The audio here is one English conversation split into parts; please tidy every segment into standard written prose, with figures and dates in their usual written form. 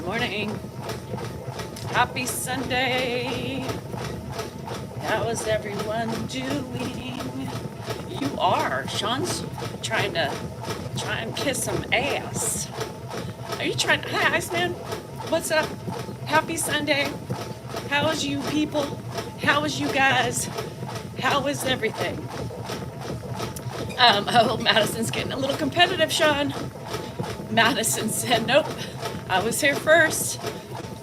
morning. Happy Sunday. How is everyone doing? You are. Sean's trying and kiss some ass. Are you trying? Hi, Iceman. What's up? Happy Sunday. How is you people? How is you guys? How is everything? Oh, Madison's getting a little competitive, Sean. Madison said, nope, I was here first.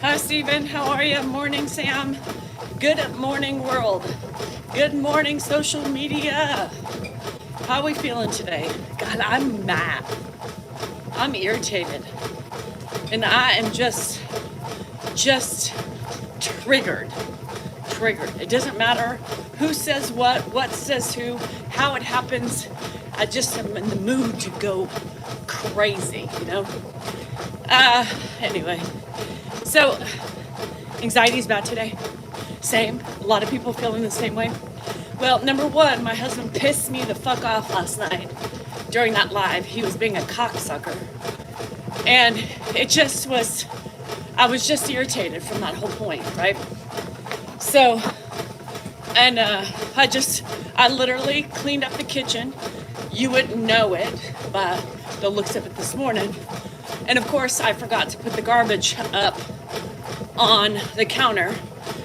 Hi, Steven. How are you? Morning, Sam. Good morning, world. Good morning, social media. How are we feeling today? God, I'm mad. I'm irritated. And I am just triggered. It doesn't matter who says what says who, how it happens. I just am in the mood to go crazy, you know? Anyway, so anxiety's bad today. Same. A lot of people feeling the same way. Well, number one, my husband pissed me the fuck off last night during that live. He was being a cocksucker. And it just was, I was just irritated from that whole point, right? So, and I literally cleaned up the kitchen. You wouldn't know it by the looks of it this morning. And of course, I forgot to put the garbage up on the counter.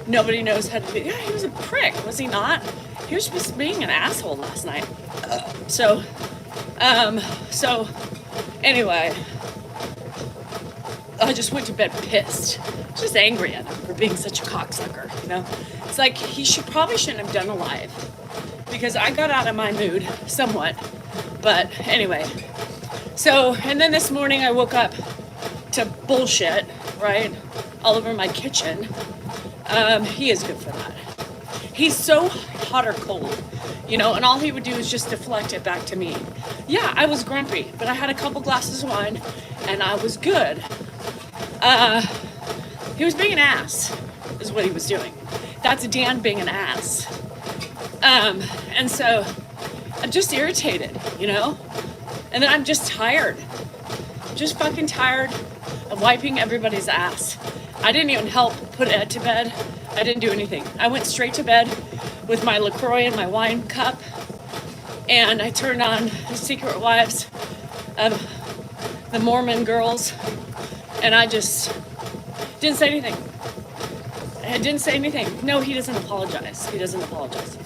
Nobody knows how to do it. Yeah, he was a prick, was he not? He was just being an asshole last night. So anyway, I just went to bed pissed. Just angry at him for being such a cocksucker, you know? It's like he probably shouldn't have done a live because I got out of my mood somewhat. But anyway, so, and then this morning I woke up to bullshit, right? All over my kitchen. He is good for that. He's so hot or cold, you know, and all he would do is just deflect it back to me. Yeah, I was grumpy, but I had a couple glasses of wine and I was good. He was being an ass, is what he was doing. That's Dan being an ass. And so I'm just irritated, you know? And then I'm just tired. Just fucking tired of wiping everybody's ass. I didn't even help put Ed to bed. I didn't do anything. I went straight to bed with my LaCroix and my wine cup. And I turned on the Secret Wives of the Mormon girls. And I just didn't say anything. I didn't say anything. No, he doesn't apologize. He doesn't apologize.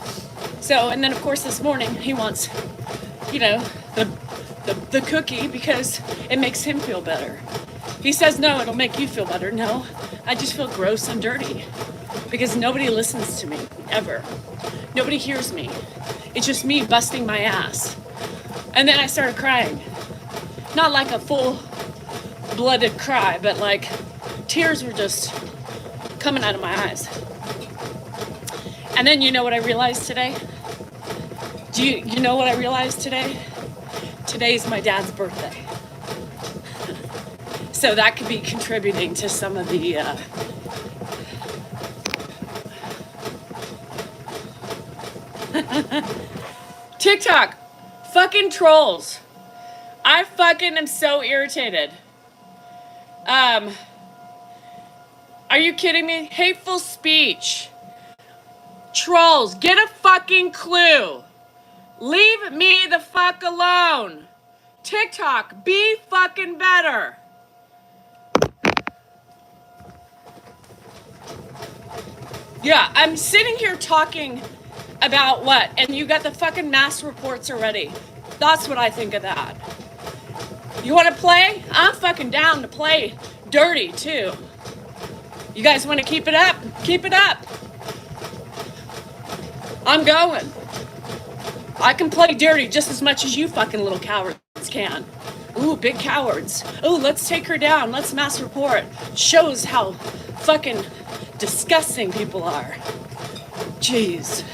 So, and then of course this morning he wants, you know, the cookie because it makes him feel better. He says, no, it'll make you feel better. No, I just feel gross and dirty because nobody listens to me, ever. Nobody hears me. It's just me busting my ass. And then I started crying. Not like a full-blooded cry, but like tears were just coming out of my eyes. And then you know what I realized today? Do you know what I realized today? Today's my dad's birthday. So that could be contributing to some of the TikTok. Fucking trolls. I fucking am so irritated. Are you kidding me? Hateful speech. Trolls, get a fucking clue. Leave me the fuck alone. TikTok, be fucking better. Yeah, I'm sitting here talking about what? And you got the fucking mass reports already. That's what I think of that. You want to play? I'm fucking down to play dirty too. You guys want to keep it up? Keep it up. I'm going. I can play dirty just as much as you fucking little cowards can. Ooh, big cowards. Ooh, let's take her down. Let's mass report. Shows how fucking disgusting people are. Jeez.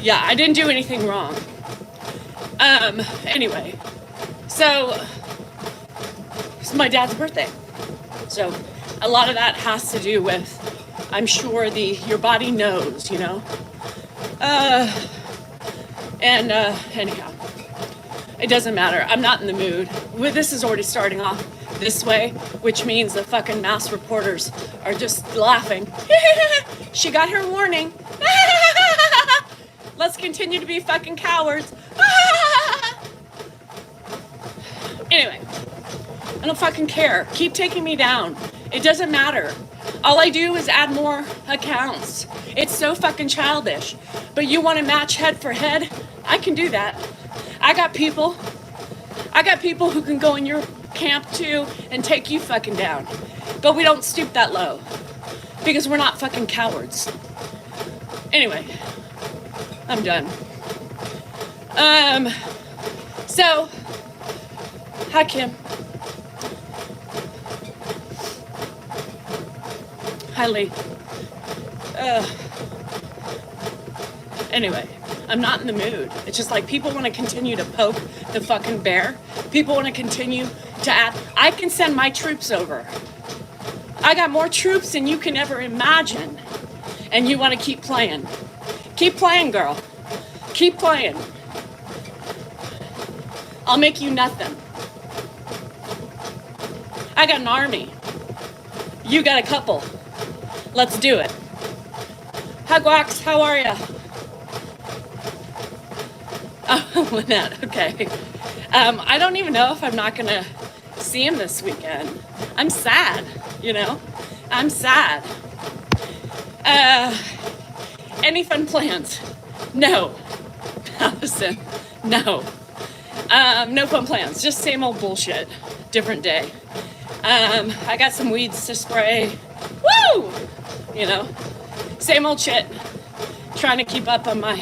Yeah, I didn't do anything wrong. Anyway. So, it's my dad's birthday. So, a lot of that has to do with, I'm sure your body knows, you know. Anyhow, it doesn't matter. I'm not in the mood. This is already starting off this way, which means the fucking mass reporters are just laughing. She got her warning. Let's continue to be fucking cowards. Anyway, I don't fucking care. Keep taking me down. It doesn't matter. All I do is add more accounts. It's so fucking childish. But you want to match head for head? I can do that. I got people who can go in your camp too and take you fucking down. But we don't stoop that low because we're not fucking cowards. Anyway, I'm done. So, hi Kim. Hi Lee. Anyway, I'm not in the mood. It's just like people want to continue to poke the fucking bear. People want to continue to add. I can send my troops over. I got more troops than you can ever imagine. And you want to keep playing. Keep playing, girl. Keep playing. I'll make you nothing. I got an army. You got a couple. Let's do it. Hi, Guax. How are ya? Oh, Lynette. Okay. I don't even know if I'm not going to see him this weekend. I'm sad, you know? I'm sad. Any fun plans? No. Allison, no. No fun plans. Just same old bullshit. Different day. I got some weeds to spray. Woo! You know? Same old shit. Trying to keep up on my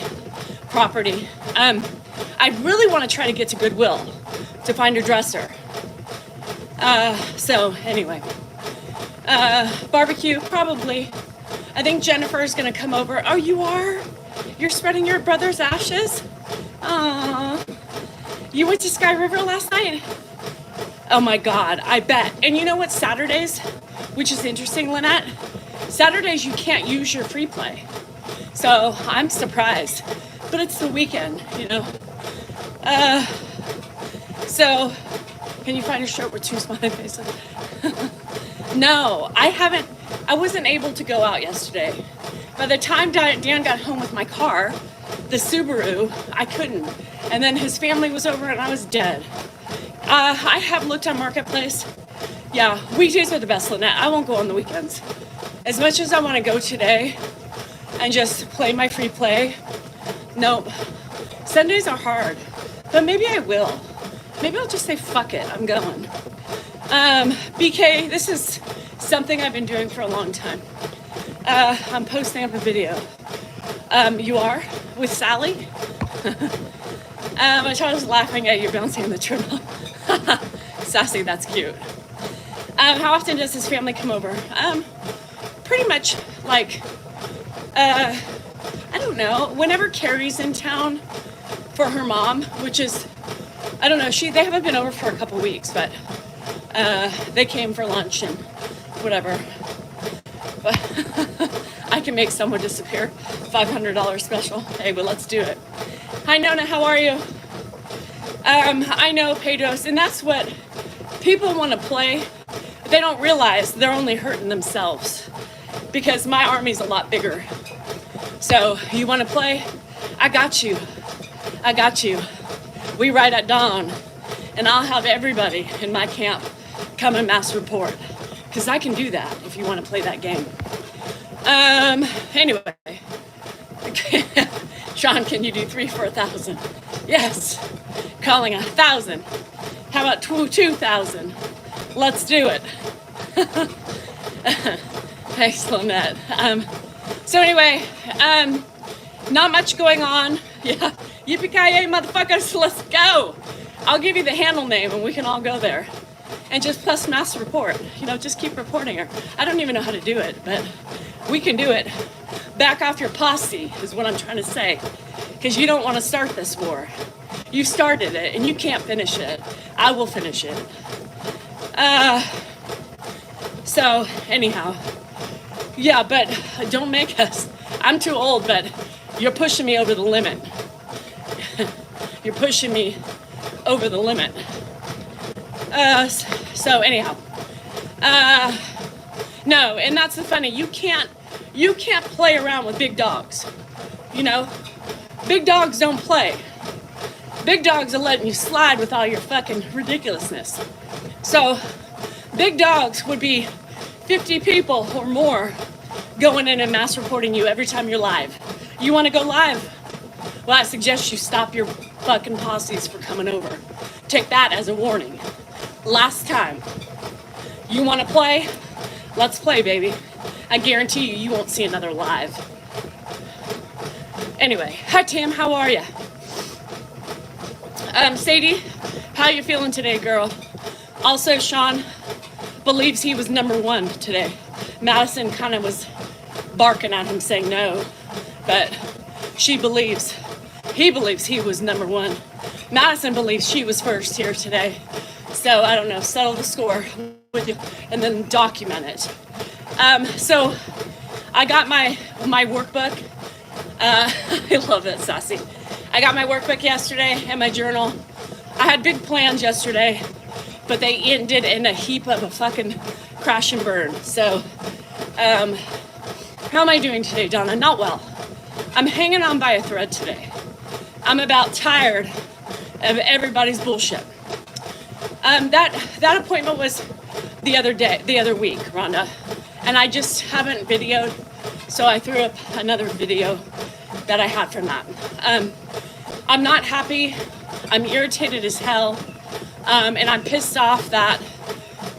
property. I really want to try to get to Goodwill to find a dresser. So anyway, barbecue, probably. I think Jennifer's gonna come over. Oh, you are? You're spreading your brother's ashes? Aww. You went to Sky River last night? Oh my God, I bet. And you know what, Saturdays, which is interesting, Lynette, Saturdays you can't use your free play. So I'm surprised, but it's the weekend, you know. So can you find a shirt with two smiley faces? No, I wasn't able to go out yesterday. By the time Dan got home with my car, the Subaru, I couldn't. And then his family was over and I was dead. I have looked on Marketplace. Yeah, weekdays are the best, Lynette. I won't go on the weekends. As much as I want to go today and just play my free play, nope. Sundays are hard, but maybe I will. Maybe I'll just say, fuck it, I'm going. BK, this is something I've been doing for a long time. I'm posting up a video. You are? With Sally? My child was laughing at you bouncing on the treadmill. Sassy, that's cute. How often does his family come over? Pretty much like, I don't know, whenever Carrie's in town for her mom, which is, I don't know, they haven't been over for a couple weeks, but they came for lunch and whatever. But I can make someone disappear. $500 special. Hey, but let's do it. Hi, Nona, how are you? I know, Pedros, and that's what people want to play. They don't realize they're only hurting themselves because my army's a lot bigger. So you want to play? I got you. I got you. We ride at dawn, and I'll have everybody in my camp come and mass report because I can do that if you want to play that game. Anyway, Sean, can you do 3 for 1,000? Yes. Calling 1,000. How about 2,000? Let's do it. Thanks, Lynette. So anyway, not much going on. Yeah, yippee-ki-yay, motherfuckers, let's go. I'll give you the handle name and we can all go there. And just plus mass report. You know, just keep reporting her. I don't even know how to do it, but we can do it. Back off your posse is what I'm trying to say. Because you don't want to start this war. You started it and you can't finish it. I will finish it. So anyhow, yeah, but don't make us. I'm too old, but you're pushing me over the limit. You're pushing me over the limit. So anyhow, no, and that's the funny. You can't play around with big dogs. You know, big dogs don't play. Big dogs are letting you slide with all your fucking ridiculousness. So, big dogs would be 50 people or more going in and mass reporting you every time you're live. You want to go live? Well, I suggest you stop your fucking posses for coming over. Take that as a warning. Last time. You want to play? Let's play, baby. I guarantee you, you won't see another live. Anyway, hi Tam, how are you? Sadie, how you feeling today, girl? Also, Sean believes he was number one today. Madison kind of was barking at him saying no, but he believes he was number one. Madison believes she was first here today. So I don't know, settle the score with you and then document it. So I got my workbook. I love it, Sassy. I got my workbook yesterday and my journal. I had big plans yesterday, but they ended in a heap of a fucking crash and burn. So, how am I doing today, Donna? Not well. I'm hanging on by a thread today. I'm about tired of everybody's bullshit. That appointment was the other week, Rhonda, and I just haven't videoed, so I threw up another video that I had from that. I'm not happy. I'm irritated as hell, and I'm pissed off that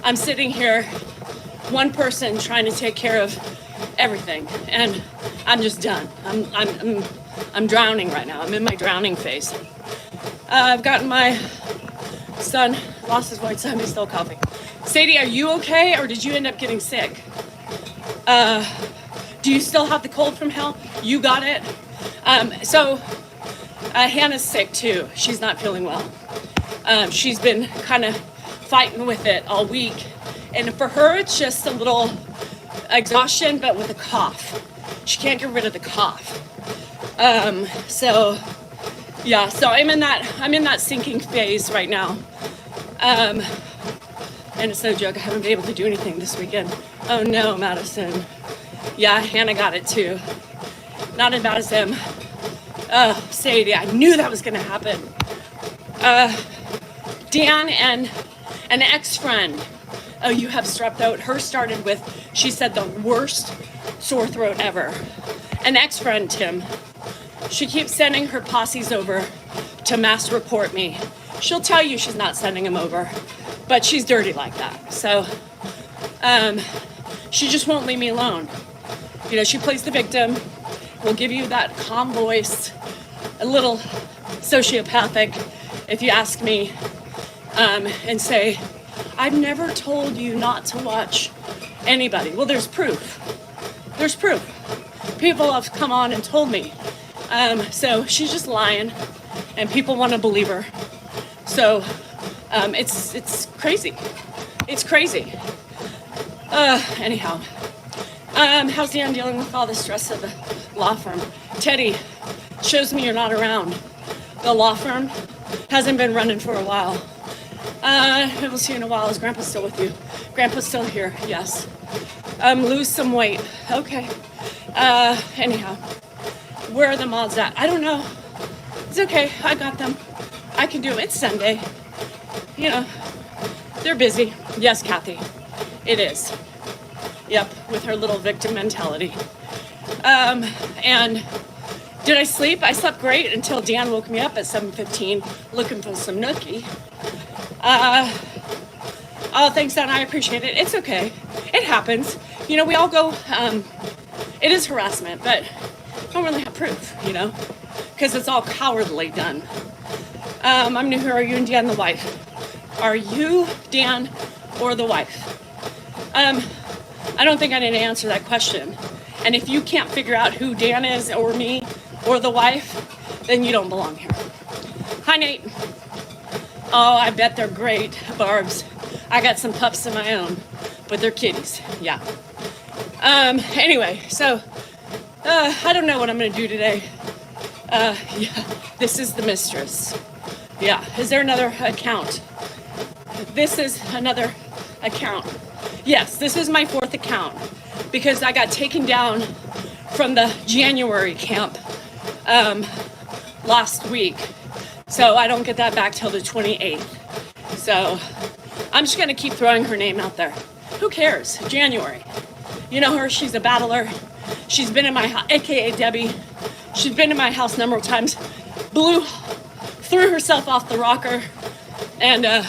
I'm sitting here, one person trying to take care of everything, and I'm just done. I'm drowning right now. I'm in my drowning phase. I've gotten my son, lost his white son, he's still coughing. Sadie, are you okay, or did you end up getting sick? Do you still have the cold from hell? You got it? Hannah's sick too. She's not feeling well. She's been kind of fighting with it all week. And for her, it's just a little exhaustion, but with a cough. She can't get rid of the cough. So I'm in that sinking phase right now. And it's no joke, I haven't been able to do anything this weekend. Oh no, Madison. Yeah, Hannah got it too. Not as bad as him. Sadie, I knew that was gonna happen. Dan and an ex-friend. Oh, you have strep throat. Hers started with, she said, the worst sore throat ever. An ex-friend, Tim. She keeps sending her posses over to mass report me. She'll tell you she's not sending them over, but she's dirty like that. So, she just won't leave me alone. You know, she plays the victim, will give you that calm voice, a little sociopathic, if you ask me, and say, I've never told you not to watch anybody. Well, there's proof. There's proof. People have come on and told me. So she's just lying, and people want to believe her. So it's crazy. It's crazy. Anyhow, how's Dan dealing with all the stress of the law firm? Teddy, shows me you're not around. The law firm hasn't been running for a while. We'll see you in a while. Is Grandpa still with you? Grandpa's still here, yes. Lose some weight. Okay. Anyhow, where are the mods at? I don't know. It's okay. I got them. I can do them. It's Sunday. You know, they're busy. Yes, Kathy. It is. Yep, with her little victim mentality. And did I sleep? I slept great until Dan woke me up at 7:15 looking for some nookie. Oh, thanks, Don. I appreciate it. It's okay. It happens. You know, we all go, it is harassment, but I don't really have proof, you know, because it's all cowardly done. I'm new here. Are you and Dan the wife? Are you Dan or the wife? I don't think I need to answer that question. And if you can't figure out who Dan is or me or the wife, then you don't belong here. Hi, Nate. Oh, I bet they're great, Barbs. I got some pups of my own, but they're kitties. Yeah. Anyway, so I don't know what I'm gonna do today. Yeah, this is the mistress. Yeah. Is there another account? This is another account. Yes, this is my 4th account because I got taken down from the January camp last week. So I don't get that back till the 28th. So I'm just gonna keep throwing her name out there. Who cares? January. You know her, she's a battler. She's been in my house, AKA Debbie. She's been in my house a number of times. Threw herself off the rocker and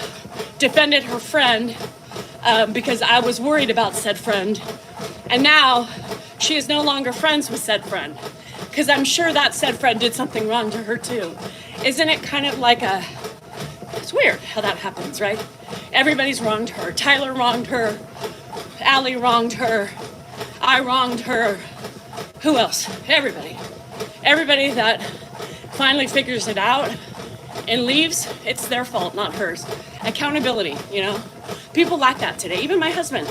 defended her friend because I was worried about said friend. And now she is no longer friends with said friend because I'm sure that said friend did something wrong to her too. Isn't it kind of like it's weird how that happens, right? Everybody's wronged her. Tyler wronged her. Allie wronged her. I wronged her. Who else? Everybody. Everybody that finally figures it out and leaves, it's their fault, not hers. Accountability, you know? People lack that today. Even my husband.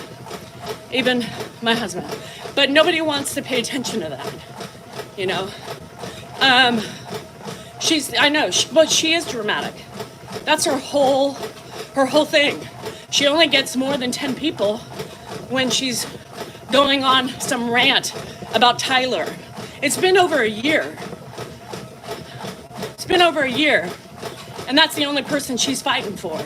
But nobody wants to pay attention to that, you know? But she is dramatic. That's her whole thing. She only gets more than 10 people when she's going on some rant about Tyler. It's been over a year. And that's the only person she's fighting for,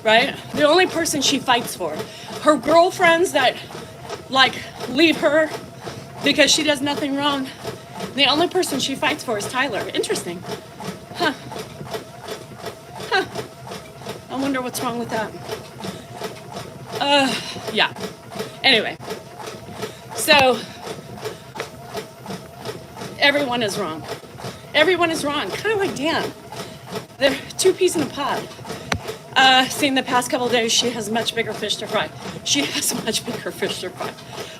right? The only person she fights for. Her girlfriends that, leave her because she does nothing wrong. The only person she fights for is Tyler. Interesting. Huh. I wonder what's wrong with that. Yeah. Anyway. So, everyone is wrong. Everyone is wrong. Kind of like Dan. They're 2 peas in a pod. Seen the past couple of days, she has much bigger fish to fry.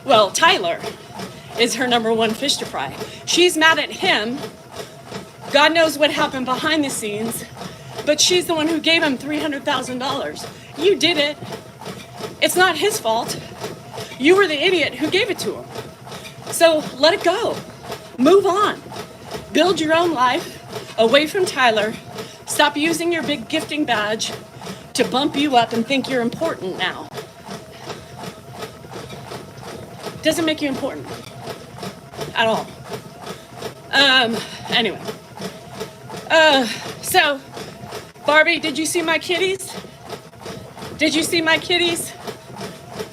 Well, Tyler is her number 1 fish to fry. She's mad at him. God knows what happened behind the scenes, but she's the one who gave him $300,000. You did it. It's not his fault. You were the idiot who gave it to him. So let it go. Move on. Build your own life away from Tyler. Stop using your big gifting badge to bump you up and think you're important now. Doesn't make you important at all. Anyway. So, Barbie, did you see my kitties?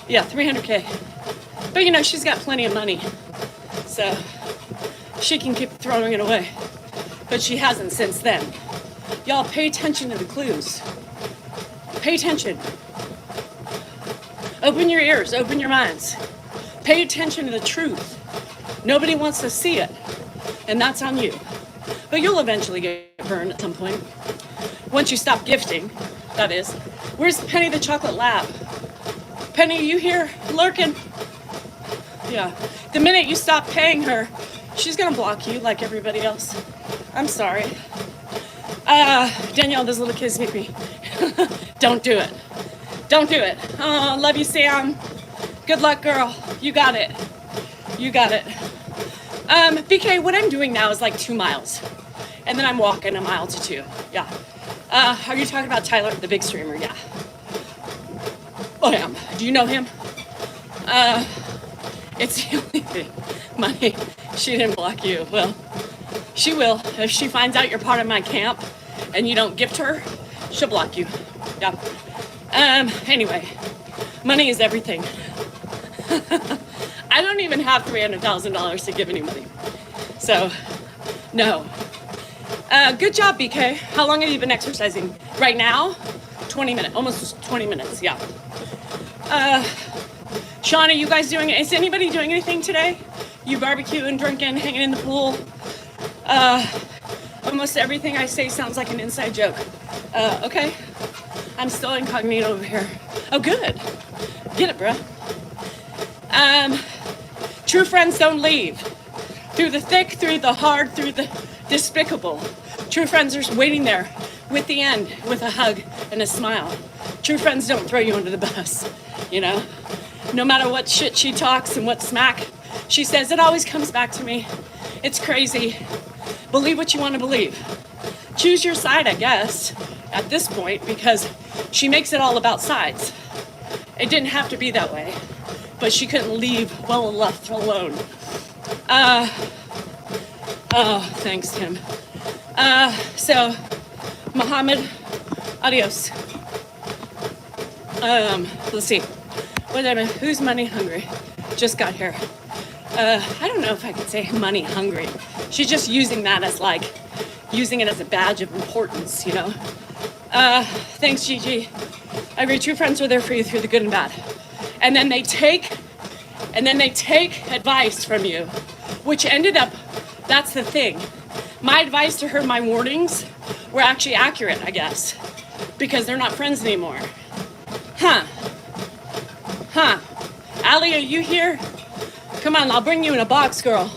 Yeah, 300K. But you know, she's got plenty of money. So, she can keep throwing it away. But she hasn't since then. Y'all pay attention to the clues. Pay attention. Open your ears, open your minds. Pay attention to the truth. Nobody wants to see it. And that's on you. But you'll eventually get burned at some point. Once you stop gifting, that is. Where's Penny the Chocolate Lab? Penny, you here lurking? Yeah. The minute you stop paying her, she's gonna block you like everybody else. I'm sorry. Danielle, those little kids make me. Don't do it. Don't do it. Oh, love you, Sam. Good luck, girl. You got it. BK, what I'm doing now is like 2 miles. And then I'm walking 1 mile to 2. Yeah. Are you talking about Tyler, the big streamer? Yeah. Oh, yeah. Do you know him? It's the only thing. Money. She didn't block you. Well, she will. If she finds out you're part of my camp and you don't gift her, she'll block you. Yeah. Anyway, money is everything. I don't even have $300,000 to give anybody. So, no. Good job, BK. How long have you been exercising? Right now? 20 minutes. Almost 20 minutes, yeah. Sean, are you guys is anybody doing anything today? You barbecuing, drinking, hanging in the pool? Almost everything I say sounds like an inside joke. Okay. I'm still incognito over here. Oh, good. Get it, bruh. True friends don't leave. Through the thick, through the hard, through the despicable. True friends are waiting there with the end, with a hug and a smile. True friends don't throw you under the bus, you know? No matter what shit she talks and what smack she says, it always comes back to me. It's crazy. Believe what you want to believe. Choose your side, I guess, at this point, because She makes it all about sides. It didn't have to be that way, but she couldn't leave well left alone. Oh, thanks, Tim. So, Muhammad, adios. Let's see. Who's money hungry? Just got here. I don't know if I could say money hungry. She's just using that as using it as a badge of importance, you know. Thanks, Gigi. I agree. True friends are there for you through the good and bad. And then they take advice from you, which ended up, that's the thing. My advice to her, my warnings, were actually accurate, I guess, because they're not friends anymore. Huh. Allie, are you here? Come on, I'll bring you in a box, girl.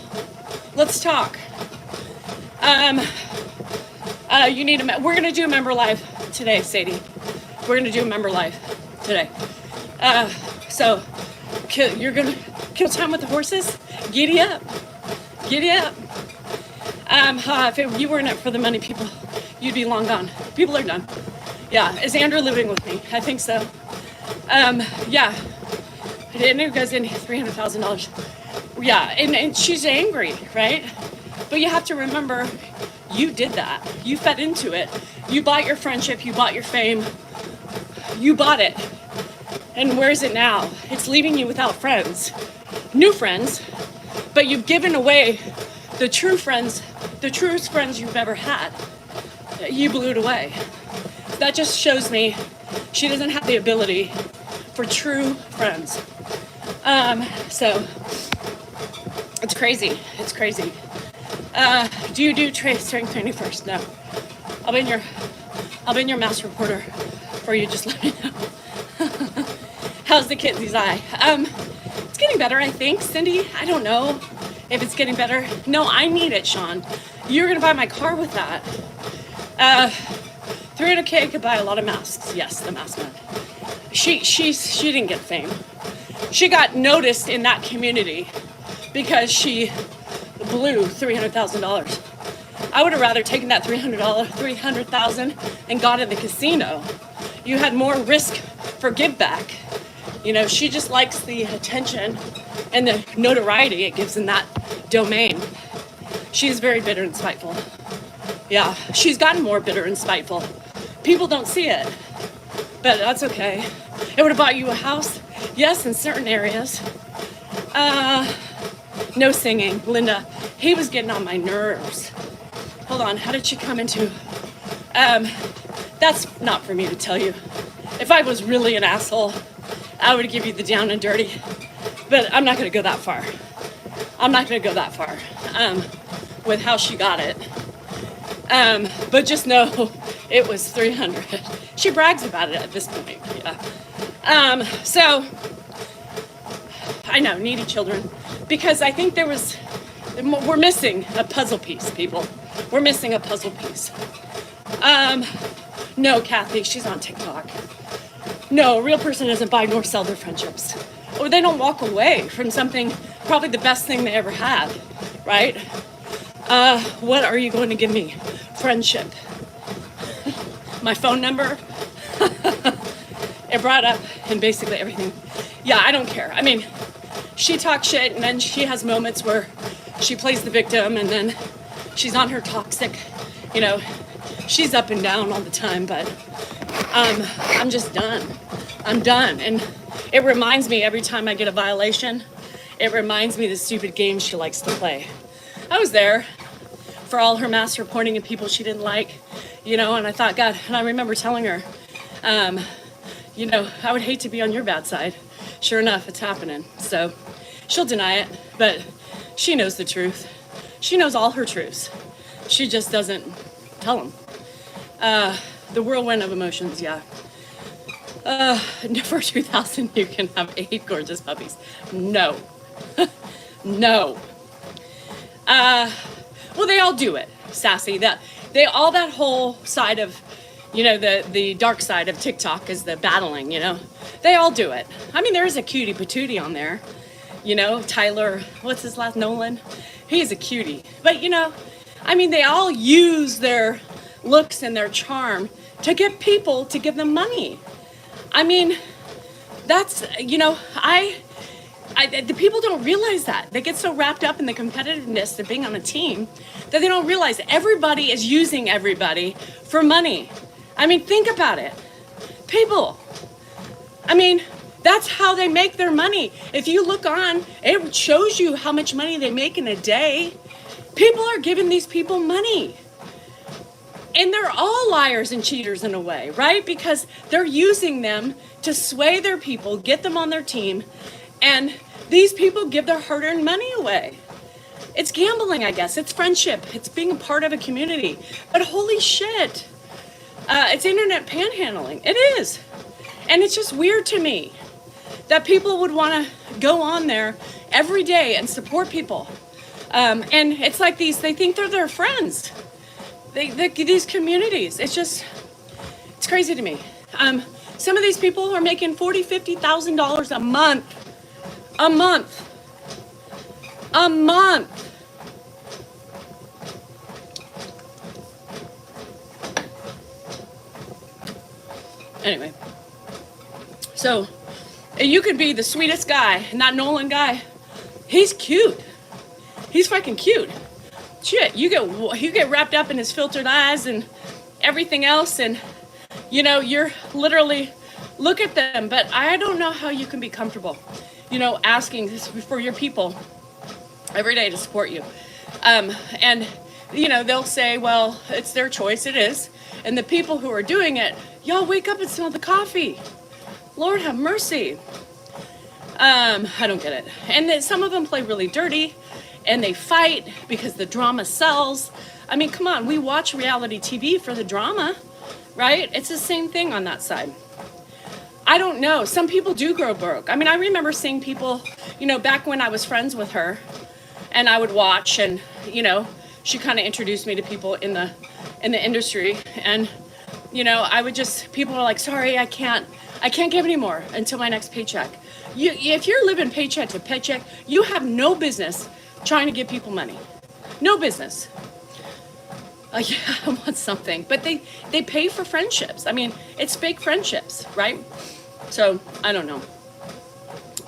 Let's talk. You need we're gonna do a member live today, Sadie. We're gonna do a member live today. So you're gonna kill time with the horses? Giddy up. If you weren't up for the money, people, you'd be long gone. People are done. Yeah, is Andrew living with me? I think so. Yeah. I didn't know you guys didn't $300,000. Yeah, and she's angry, right? But you have to remember, you did that. You fed into it. You bought your friendship. You bought your fame. You bought it. And where is it now? It's leaving you without friends. New friends. But you've given away the true friends, the truest friends you've ever had. You blew it away. That just shows me she doesn't have the ability for true friends. So it's crazy. It's crazy. Do you do strength training first? No. I'll be in your master reporter for you. Just let me know. How's the kidney's eye? It's getting better, I think. Cindy, I don't know if it's getting better. No, I need it, Sean. You're gonna buy my car with that. 300K could buy a lot of masks. Yes, the mask man. She didn't get fame. She got noticed in that community because she blew $300,000. I would have rather taken that $300,000 and got in the casino. You had more risk for give back. You know, she just likes the attention and the notoriety it gives in that domain. She's very bitter and spiteful. Yeah, she's gotten more bitter and spiteful. People don't see it, but that's okay. It would have bought you a house. Yes, in certain areas. No singing. Linda, he was getting on my nerves. Hold on, how did she come into... that's not for me to tell you. If I was really an asshole, I would give you the down and dirty. But I'm not going to go that far. With how she got it. But just know it was 300. She brags about it at this point. Yeah. So I know, needy children, because I think we're missing a puzzle piece, people. We're missing a puzzle piece. No, Kathy, she's on TikTok. No, a real person doesn't buy nor sell their friendships. Or they don't walk away from something, probably the best thing they ever had, right? What are you going to give me? Friendship. My phone number. It brought up and basically everything. Yeah, I don't care. I mean, she talks shit and then she has moments where she plays the victim and then she's on her toxic, you know, she's up and down all the time, but I'm just done. I'm done. And it reminds me every time I get a violation, it reminds me of the stupid game she likes to play. I was there for all her mass reporting and people she didn't like, you know, and I thought, God, and I remember telling her, you know, I would hate to be on your bad side. Sure enough, it's happening. So she'll deny it, but she knows the truth. She knows all her truths. She just doesn't tell them. The whirlwind of emotions, yeah. For 2,000, you can have 8 gorgeous puppies. No. No. Well, they all do it, Sassy. That whole side of, you know, the dark side of TikTok is the battling, you know. They all do it. I mean, there is a cutie patootie on there. You know, Tyler, what's his last, Nolan? He's a cutie. But, you know, I mean, they all use their looks and their charm to get people to give them money. I mean, that's, the people don't realize that. They get so wrapped up in the competitiveness of being on a team that they don't realize everybody is using everybody for money. I mean, think about it. People, I mean, that's how they make their money. If you look on, it shows you how much money they make in a day. People are giving these people money. And they're all liars and cheaters in a way, right? Because they're using them to sway their people, get them on their team, and these people give their hard-earned money away. It's gambling, I guess. It's friendship. It's being a part of a community. But holy shit, it's internet panhandling. It is. And it's just weird to me that people would want to go on there every day and support people. And it's like they think they're their friends. These communities, it's crazy to me. Some of these people are making $40,000, $50,000 a month. Anyway, so you could be the sweetest guy, not Nolan guy. He's cute. He's fucking cute. Shit, you get wrapped up in his filtered eyes and everything else, and you're literally look at them. But I don't know how you can be comfortable, asking for your people every day to support you. And they'll say, well, it's their choice. It is. And the people who are doing it, y'all wake up and smell the coffee. Lord have mercy. I don't get it. And then some of them play really dirty. And they fight because the drama sells. I mean, come on, we watch reality TV for the drama, right? It's the same thing on that side. I don't know. Some people do grow broke. I mean, I remember seeing people, back when I was friends with her, and I would watch, and, she kind of introduced me to people in the industry. And, I would people are like, sorry, I can't give any more until my next paycheck. If you're living paycheck to paycheck, you have no business trying to give people money. No business. Yeah, I want something. But they pay for friendships. I mean, it's fake friendships, right? So, I don't know.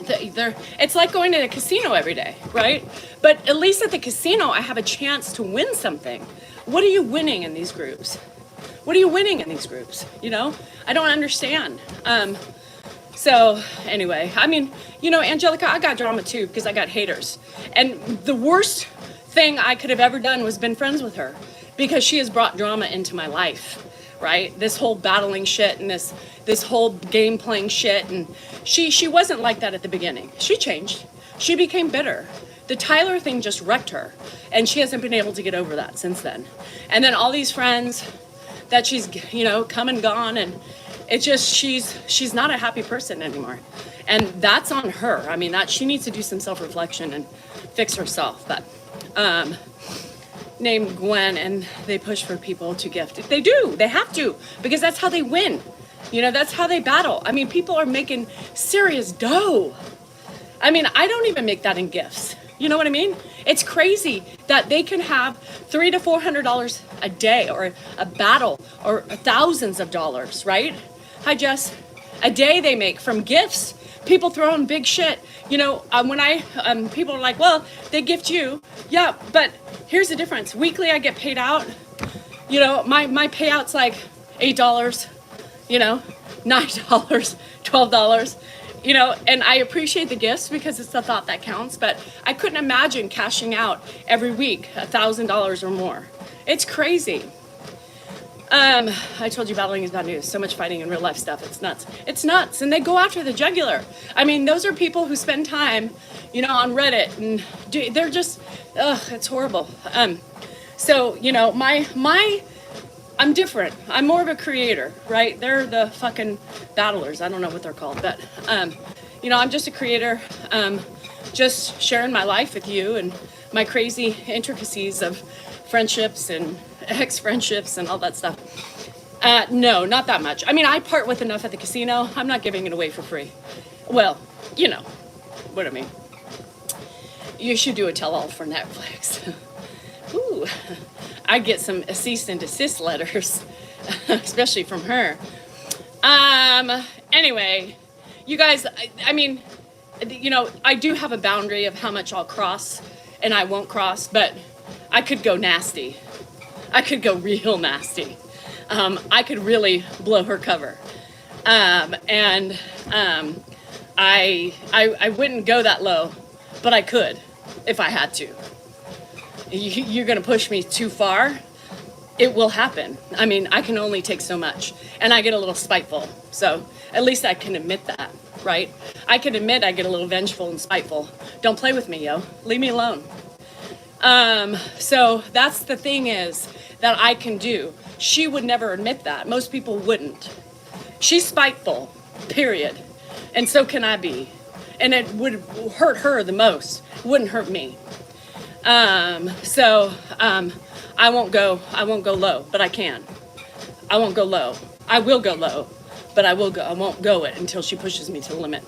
It's like going to the casino every day, right? But at least at the casino, I have a chance to win something. What are you winning in these groups? What are you winning in these groups? I don't understand. So anyway, I mean, Angelica, I got drama too because I got haters. And the worst thing I could have ever done was been friends with her because she has brought drama into my life, right? This whole battling shit and this whole game playing shit. And she wasn't like that at the beginning. She changed. She became bitter. The Tyler thing just wrecked her. And she hasn't been able to get over that since then. And then all these friends that she's, come and gone, and it's just, she's not a happy person anymore. And that's on her. I mean, she needs to do some self-reflection and fix herself. But, named Gwen, and they push for people to gift. They do. They have to, because that's how they win. That's how they battle. I mean, people are making serious dough. I mean, I don't even make that in gifts. You know what I mean? It's crazy that they can have $300 to $400 a day, or a battle, or thousands of dollars, right? Hi, Jess. A day they make from gifts. People throwing big shit. When people are like, well, they gift you. Yeah, but here's the difference. Weekly, I get paid out. My payout's like $8, $9, $12. And I appreciate the gifts because it's the thought that counts, but I couldn't imagine cashing out every week $1,000 or more. It's crazy. I told you battling is bad news. So much fighting in real life stuff. It's nuts. It's nuts. And they go after the jugular. I mean, those are people who spend time, on Reddit, and they're just, it's horrible. So, I'm different. I'm more of a creator, right? They're the fucking battlers. I don't know what they're called, but, I'm just a creator, just sharing my life with you and my crazy intricacies of friendships and ex-friendships and all that stuff. No, not that much. I mean, I part with enough at the casino. I'm not giving it away for free. Well, what I mean. You should do a tell-all for Netflix. Ooh, I get some cease and desist letters. especially from her. Anyway, you guys, I mean, you know, I do have a boundary of how much I'll cross and I won't cross, but I could go nasty. I could go real nasty. I could really blow her cover. I wouldn't go that low, but I could if I had to. You're gonna push me too far, it will happen. I mean, I can only take so much, and I get a little spiteful. So at least I can admit that, right? I can admit I get a little vengeful and spiteful. Don't play with me, yo. Leave me alone. So that's the thing is that I can do. She would never admit that. Most people wouldn't. She's spiteful, period. And so can I be. And it would hurt her the most. It wouldn't hurt me. I won't go low, but I can. I won't go low. I will go low, but I won't go it until she pushes me to the limit.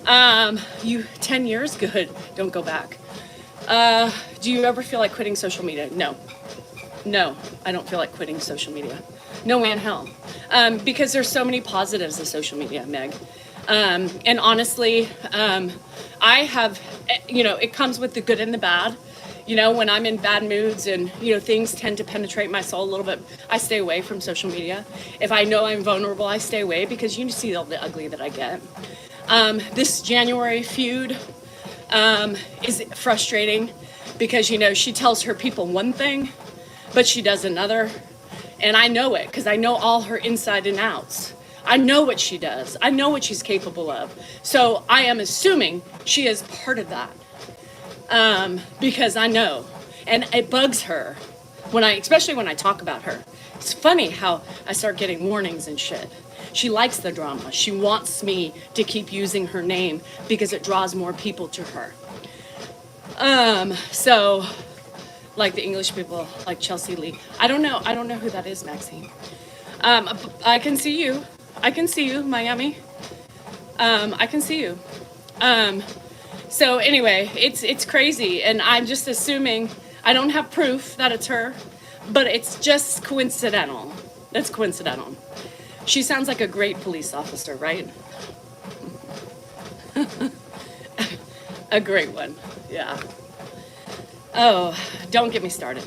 10 years? Good. Don't go back. Do you ever feel like quitting social media? No, I don't feel like quitting social media. No way in hell. Because there's so many positives of social media, Meg. And honestly, I have, you know, it comes with the good and the bad. You know, when I'm in bad moods and, you know, things tend to penetrate my soul a little bit, I stay away from social media. If I know I'm vulnerable, I stay away because you see all the ugly that I get. This January feud is frustrating because, you know, she tells her people one thing, but she does another. And I know it because I know all her inside and outs. I know what she does. I know what she's capable of. So I am assuming she is part of that. Because I know, and it bugs her especially when I talk about her. It's funny how I start getting warnings and shit. She likes the drama. She wants me to keep using her name because it draws more people to her. So like the English people, like Chelsea Lee. I don't know who that is, Maxine. I can see you, Miami. I can see you. So anyway, it's crazy, and I'm just assuming, I don't have proof that it's her, but it's just coincidental. That's coincidental. She sounds like a great police officer, right? A great one, yeah. Oh, don't get me started.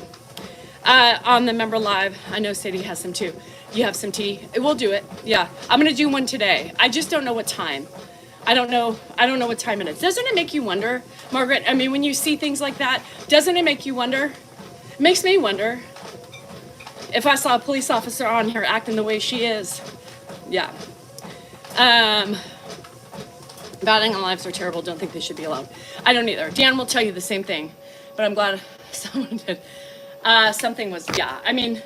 On the member live, I know Sadie has some too. You have some tea? We'll do it, yeah. I'm gonna do one today. I just don't know what time. I don't know what time it is. Doesn't it make you wonder, Margaret? I mean, when you see things like that, doesn't it make you wonder? It makes me wonder if I saw a police officer on here acting the way she is. Yeah. Batting on lives are terrible. Don't think they should be allowed. I don't either. Dan will tell you the same thing, but I'm glad someone did. Something was, yeah. I mean,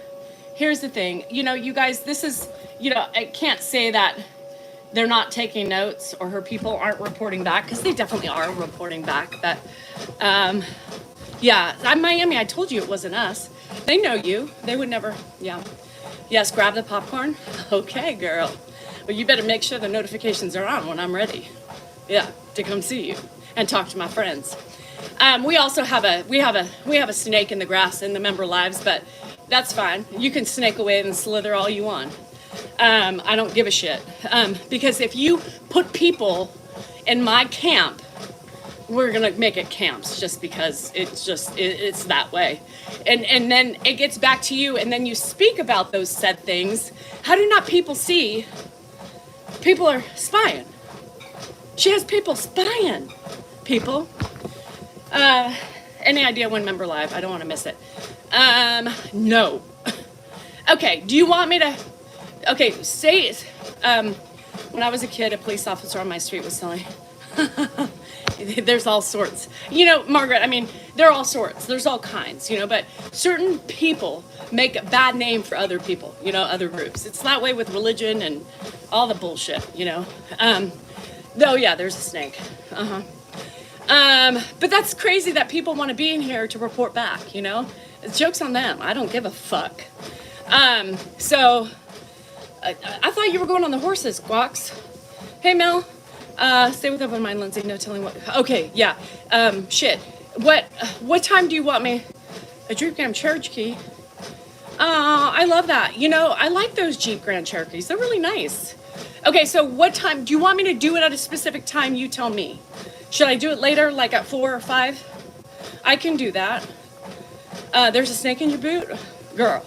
here's the thing. You know, you guys, this is, you know, I can't say that they're not taking notes or her people aren't reporting back, because they definitely are reporting back. But yeah, I'm Miami. I told you it wasn't us. They know you. They would never. Yeah. Yes, grab the popcorn. Okay, girl. Well, you better make sure the notifications are on when I'm ready. Yeah, to come see you and talk to my friends. We also have a snake in the grass in the member lives, but that's fine. You can snake away and slither all you want. I don't give a shit. Because if you put people in my camp, we're gonna make it camps just because it's that way. And then it gets back to you, and then you speak about those said things. How do not people see people are spying? She has people spying. People. Any idea when member live? I don't want to miss it. No. Okay, do you want me to... Okay, say, when I was a kid, a police officer on my street was telling, there's all sorts. You know, Margaret, I mean, there are all sorts. There's all kinds, you know, but certain people make a bad name for other people, you know, other groups. It's that way with religion and all the bullshit, you know. Though, yeah, there's a snake. But that's crazy that people want to be in here to report back, you know. Joke's on them. I don't give a fuck. So... I thought you were going on the horses, Guax. Hey, Mel. Stay with open mind, Lindsay. No telling what. Okay, yeah. Shit. What time do you want me? A Dream Camp Church key. I love that. You know, I like those Jeep Grand Cherokees. They're really nice. Okay, so what time? Do you want me to do it at a specific time? You tell me. Should I do it later, like at 4 or 5? I can do that. There's a snake in your boot? Girl.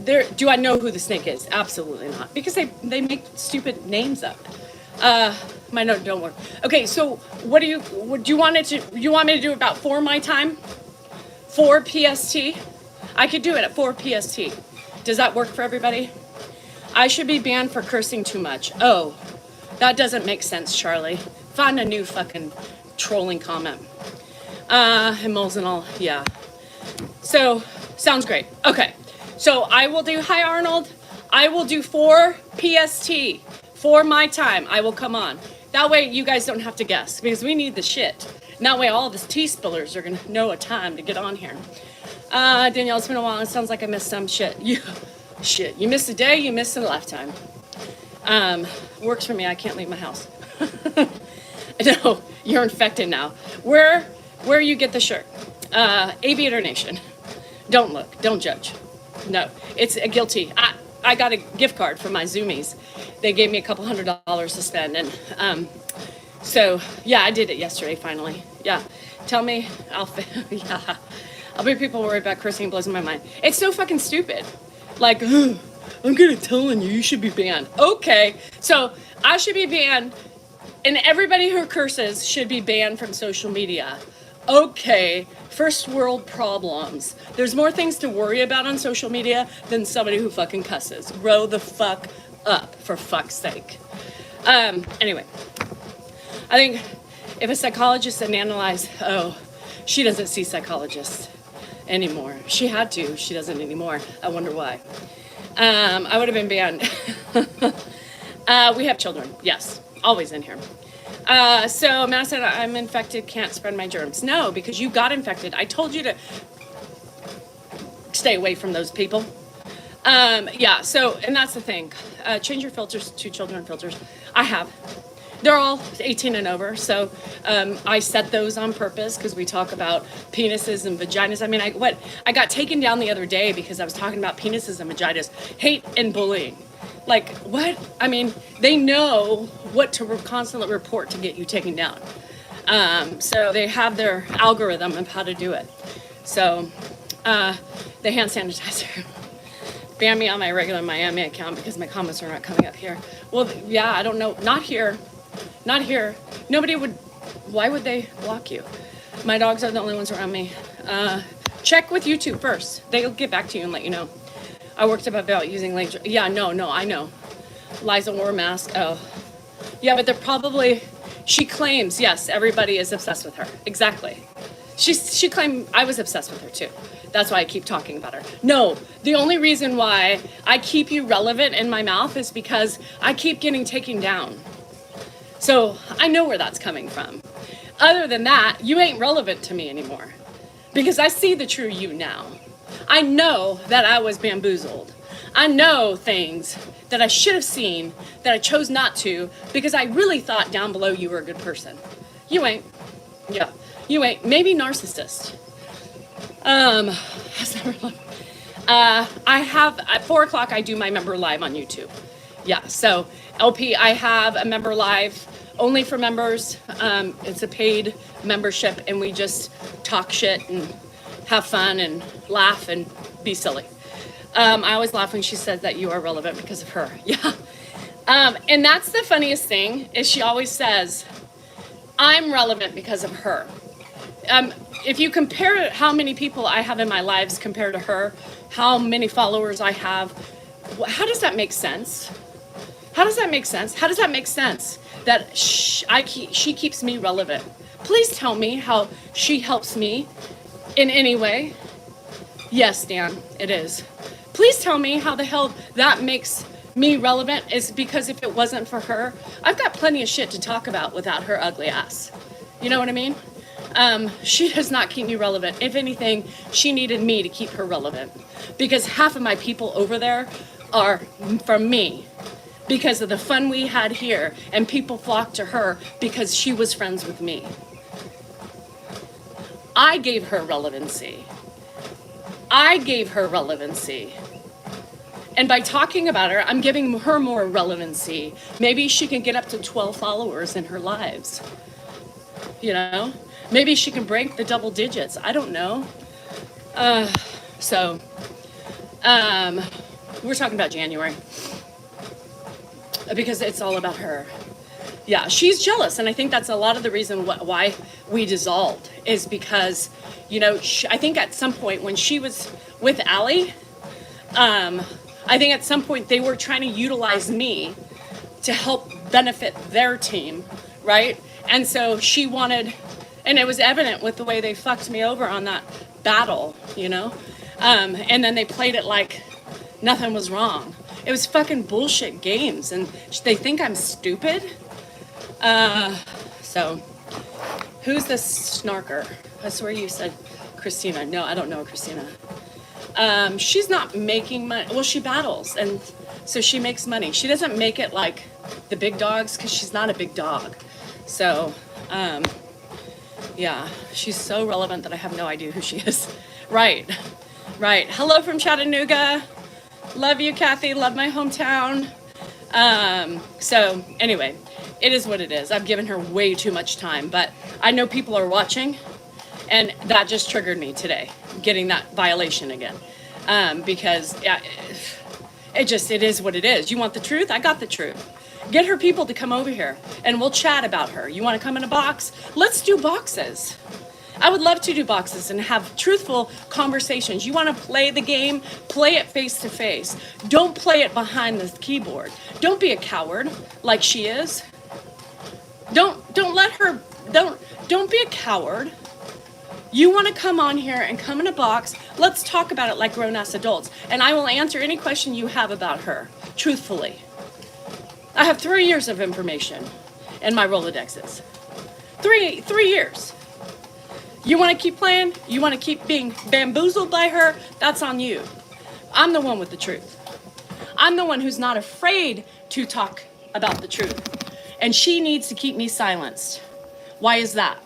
Do I know who the snake is? Absolutely not. Because they make stupid names up. My note don't work. Okay, so what do you want me to do about 4 my time? 4 PST? I could do it at 4 PST. Does that work for everybody? I should be banned for cursing too much. Oh, that doesn't make sense, Charlie. Find a new fucking trolling comment. And moles and all, yeah. So, sounds great. Okay, so I will do, hi Arnold. I will do 4 PST, 4 my time. I will come on. That way you guys don't have to guess, because we need the shit. And that way all the tea spillers are gonna know a time to get on here. Danielle, it's been a while. It sounds like I missed some shit. You missed a day, you missed a lifetime. Works for me, I can't leave my house. No, you're infected now. Where you get the shirt? Aviator Nation. Don't look, don't judge. No, it's a guilty. I got a gift card from my Zoomies. They gave me a couple $100 to spend, and so yeah, I did it yesterday finally. Yeah, tell me, yeah, I'll be people worried about cursing. It blows my mind. It's so fucking stupid. Like, I'm gonna telling you should be banned. Okay, so I should be banned, and everybody who curses should be banned from social media. Okay, first world problems. There's more things to worry about on social media than somebody who fucking cusses. Grow the fuck up, for fuck's sake. Anyway, I think if a psychologist had analyzed, she doesn't see psychologists anymore. She had to, she doesn't anymore. I wonder why. I would have been banned. We have children, yes, always in here. So Matt said, I'm infected, can't spread my germs. No, because you got infected. I told you to stay away from those people. Yeah, so, and that's the thing. Change your filters to children filters. I have. They're all 18 and over, so I set those on purpose because we talk about penises and vaginas. I mean, I got taken down the other day because I was talking about penises and vaginas, hate and bullying. Like, what? I mean, they know what to constantly report to get you taken down. So they have their algorithm of how to do it. So the hand sanitizer. Ban me on my regular Miami account because my comments are not coming up here. Well, yeah, I don't know. Not here. Not here. Nobody would. Why would they block you? My dogs are the only ones around me. Check with YouTube first. They'll get back to you and let you know. I worked up about using laser. Yeah, no, I know. Liza wore a mask. Oh. Yeah, but they're probably, she claims, yes, everybody is obsessed with her. Exactly. She claimed I was obsessed with her too. That's why I keep talking about her. No, the only reason why I keep you relevant in my mouth is because I keep getting taken down. So I know where that's coming from. Other than that, you ain't relevant to me anymore because I see the true you now. I know that I was bamboozled. I know things that I should have seen that I chose not to because I really thought down below you were a good person. You ain't. Yeah, you ain't. Maybe narcissist. I have, at 4 o'clock, I do my member live on YouTube. Yeah, so LP, I have a member live only for members. It's a paid membership and we just talk shit and have fun and laugh and be silly. I always laugh when she says that you are relevant because of her. Yeah. And that's the funniest thing is she always says, I'm relevant because of her. If you compare how many people I have in my lives compared to her, how many followers I have, how does that make sense? How does that make sense? How does that make sense that she keeps me relevant? Please tell me how she helps me in any way. Yes, Dan, it is. Please tell me how the hell that makes me relevant is because if it wasn't for her, I've got plenty of shit to talk about without her ugly ass. You know what I mean? She does not keep me relevant. If anything, she needed me to keep her relevant because half of my people over there are from me because of the fun we had here and people flocked to her because she was friends with me. I gave her relevancy. I gave her relevancy. And by talking about her, I'm giving her more relevancy. Maybe she can get up to 12 followers in her lives. You know? Maybe she can break the double digits. I don't know. So, we're talking about January. Because it's all about her. Yeah, she's jealous, and I think that's a lot of the reason why we dissolved is because, you know, I think at some point when she was with Allie, I think at some point they were trying to utilize me to help benefit their team, right? And so she wanted, and it was evident with the way they fucked me over on that battle, you know? And then they played it like nothing was wrong. It was fucking bullshit games, and they think I'm stupid. So, who's this snarker? I swear you said Christina. No, I don't know Christina. She's not making money. Well, she battles, and so she makes money. She doesn't make it like the big dogs because she's not a big dog. So, yeah, she's so relevant that I have no idea who she is. Right. Hello from Chattanooga. Love you, Kathy. Love my hometown. So anyway, it is what it is. I've given her way too much time, but I know people are watching, and that just triggered me today, getting that violation again. Because it is what it is. You want the truth? I got the truth. Get her people to come over here, and we'll chat about her. You want to come in a box? Let's do boxes. I would love to do boxes and have truthful conversations. You want to play the game? Play it face to face. Don't play it behind the keyboard. Don't be a coward like she is. Don't be a coward. You want to come on here and come in a box. Let's talk about it like grown-ass adults. And I will answer any question you have about her, truthfully. I have 3 years of information in my Rolodexes. 3 years. You want to keep playing? You want to keep being bamboozled by her? That's on you. I'm the one with the truth. I'm the one who's not afraid to talk about the truth. And she needs to keep me silenced. Why is that?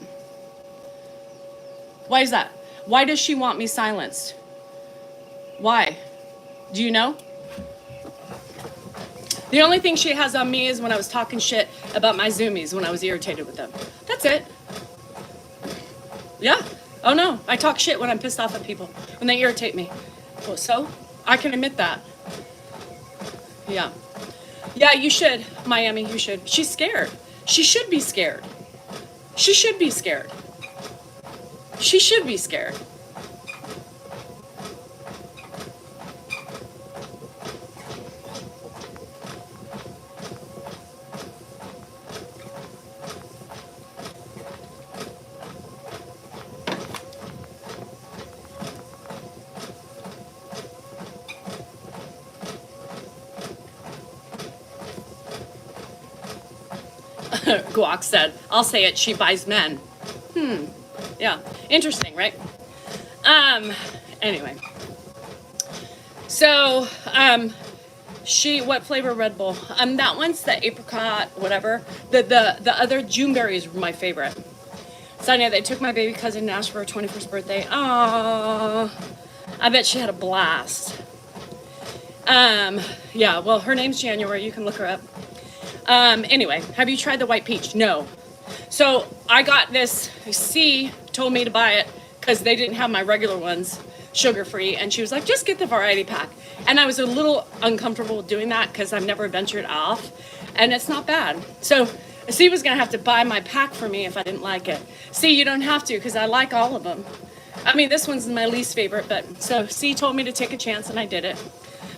Why is that? Why does she want me silenced? Why? Do you know? The only thing she has on me is when I was talking shit about my Zoomies when I was irritated with them. That's it. Yeah. Oh no. I talk shit when I'm pissed off at people, when they irritate me. Well, so I can admit that. Yeah. Yeah, you should, Miami, you should. She's scared. She should be scared. She should be scared. She should be scared. Guac said, I'll say it, she buys men. Yeah, interesting, right? Anyway. So, what flavor Red Bull? That one's the apricot, whatever. The other Juneberry is my favorite. Sonia, they took my baby cousin Nash for her 21st birthday. Aww. I bet she had a blast. Yeah, well, her name's January. You can look her up. Anyway, have you tried the white peach? No. So I got this, C told me to buy it because they didn't have my regular ones, sugar-free, and she was like, just get the variety pack. And I was a little uncomfortable doing that because I've never ventured off, and it's not bad. So C was gonna have to buy my pack for me if I didn't like it. C, you don't have to because I like all of them. I mean, this one's my least favorite, but so C told me to take a chance and I did it.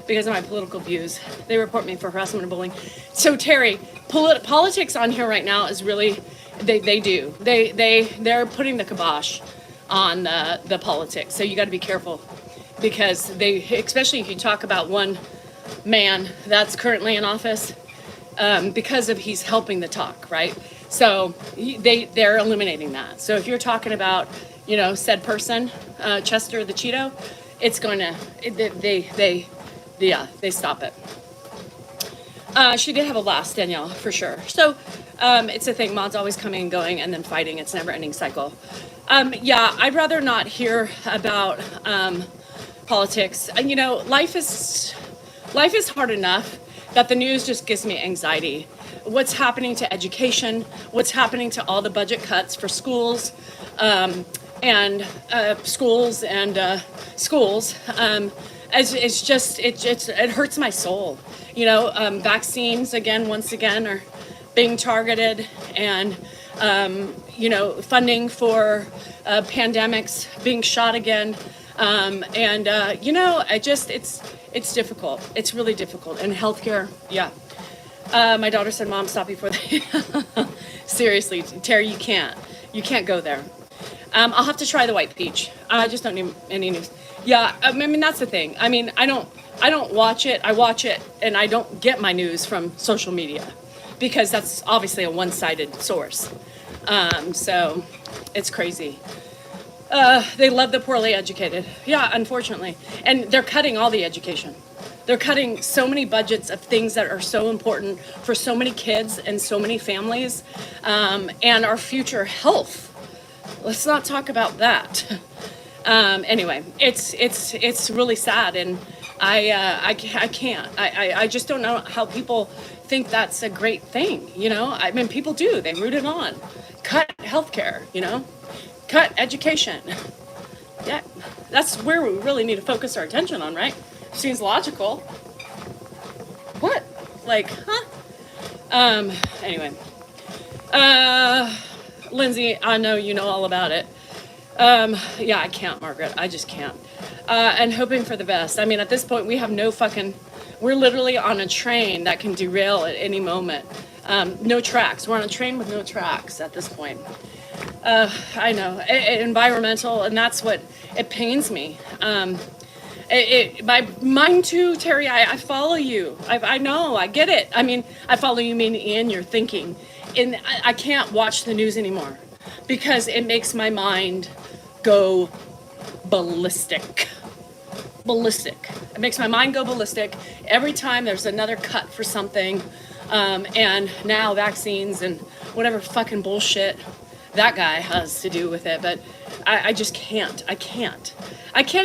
Because of my political views. They report me for harassment and bullying. So Terry, politics on here right now is really, they're putting the kibosh on the politics. So you got to be careful because especially if you talk about one man that's currently in office, because of he's helping the talk, right? So they're eliminating that. So if you're talking about, said person, Chester the Cheeto, it's going to, they stop it. She did have a blast, Danielle, for sure. So it's a thing. Mods always coming and going and then fighting. It's a never-ending cycle. Yeah, I'd rather not hear about politics. And you know, life is hard enough that the news just gives me anxiety. What's happening to education? What's happening to all the budget cuts for schools, and schools and schools? It's just it hurts my soul. You know, vaccines once again are being targeted, and you know, funding for pandemics being shot again, and you know, it's difficult. It's really difficult. And healthcare, yeah. My daughter said, "Mom, stop before they." Seriously, Terry, you can't go there. I'll have to try the white peach. I just don't need any news. Yeah, I mean, that's the thing. I mean, I don't watch it. I watch it, and I don't get my news from social media, because that's obviously a one-sided source. So it's crazy. They love the poorly educated. Yeah, unfortunately. And they're cutting all the education. They're cutting so many budgets of things that are so important for so many kids and so many families, and our future health. Let's not talk about that. Anyway, it's really sad, and I can't. I just don't know how people think that's a great thing. You know, I mean, people do. They root it on. Cut healthcare. You know, cut education. Yeah, that's where we really need to focus our attention on, right? Seems logical. What? Like, huh? Anyway. Lindsay, I know you know all about it. Yeah, I can't, Margaret. I just can't. And hoping for the best. I mean, at this point, we have we're literally on a train that can derail at any moment. No tracks. We're on a train with no tracks at this point. I know. Environmental, and that's what, it pains me. Mine too, Terry. I follow you. I know. I get it. I mean, I follow you, meaning in your thinking. And I can't watch the news anymore because it makes my mind go ballistic. It makes my mind go ballistic every time there's another cut for something, and now vaccines and whatever fucking bullshit that guy has to do with it. But I just can't. I can't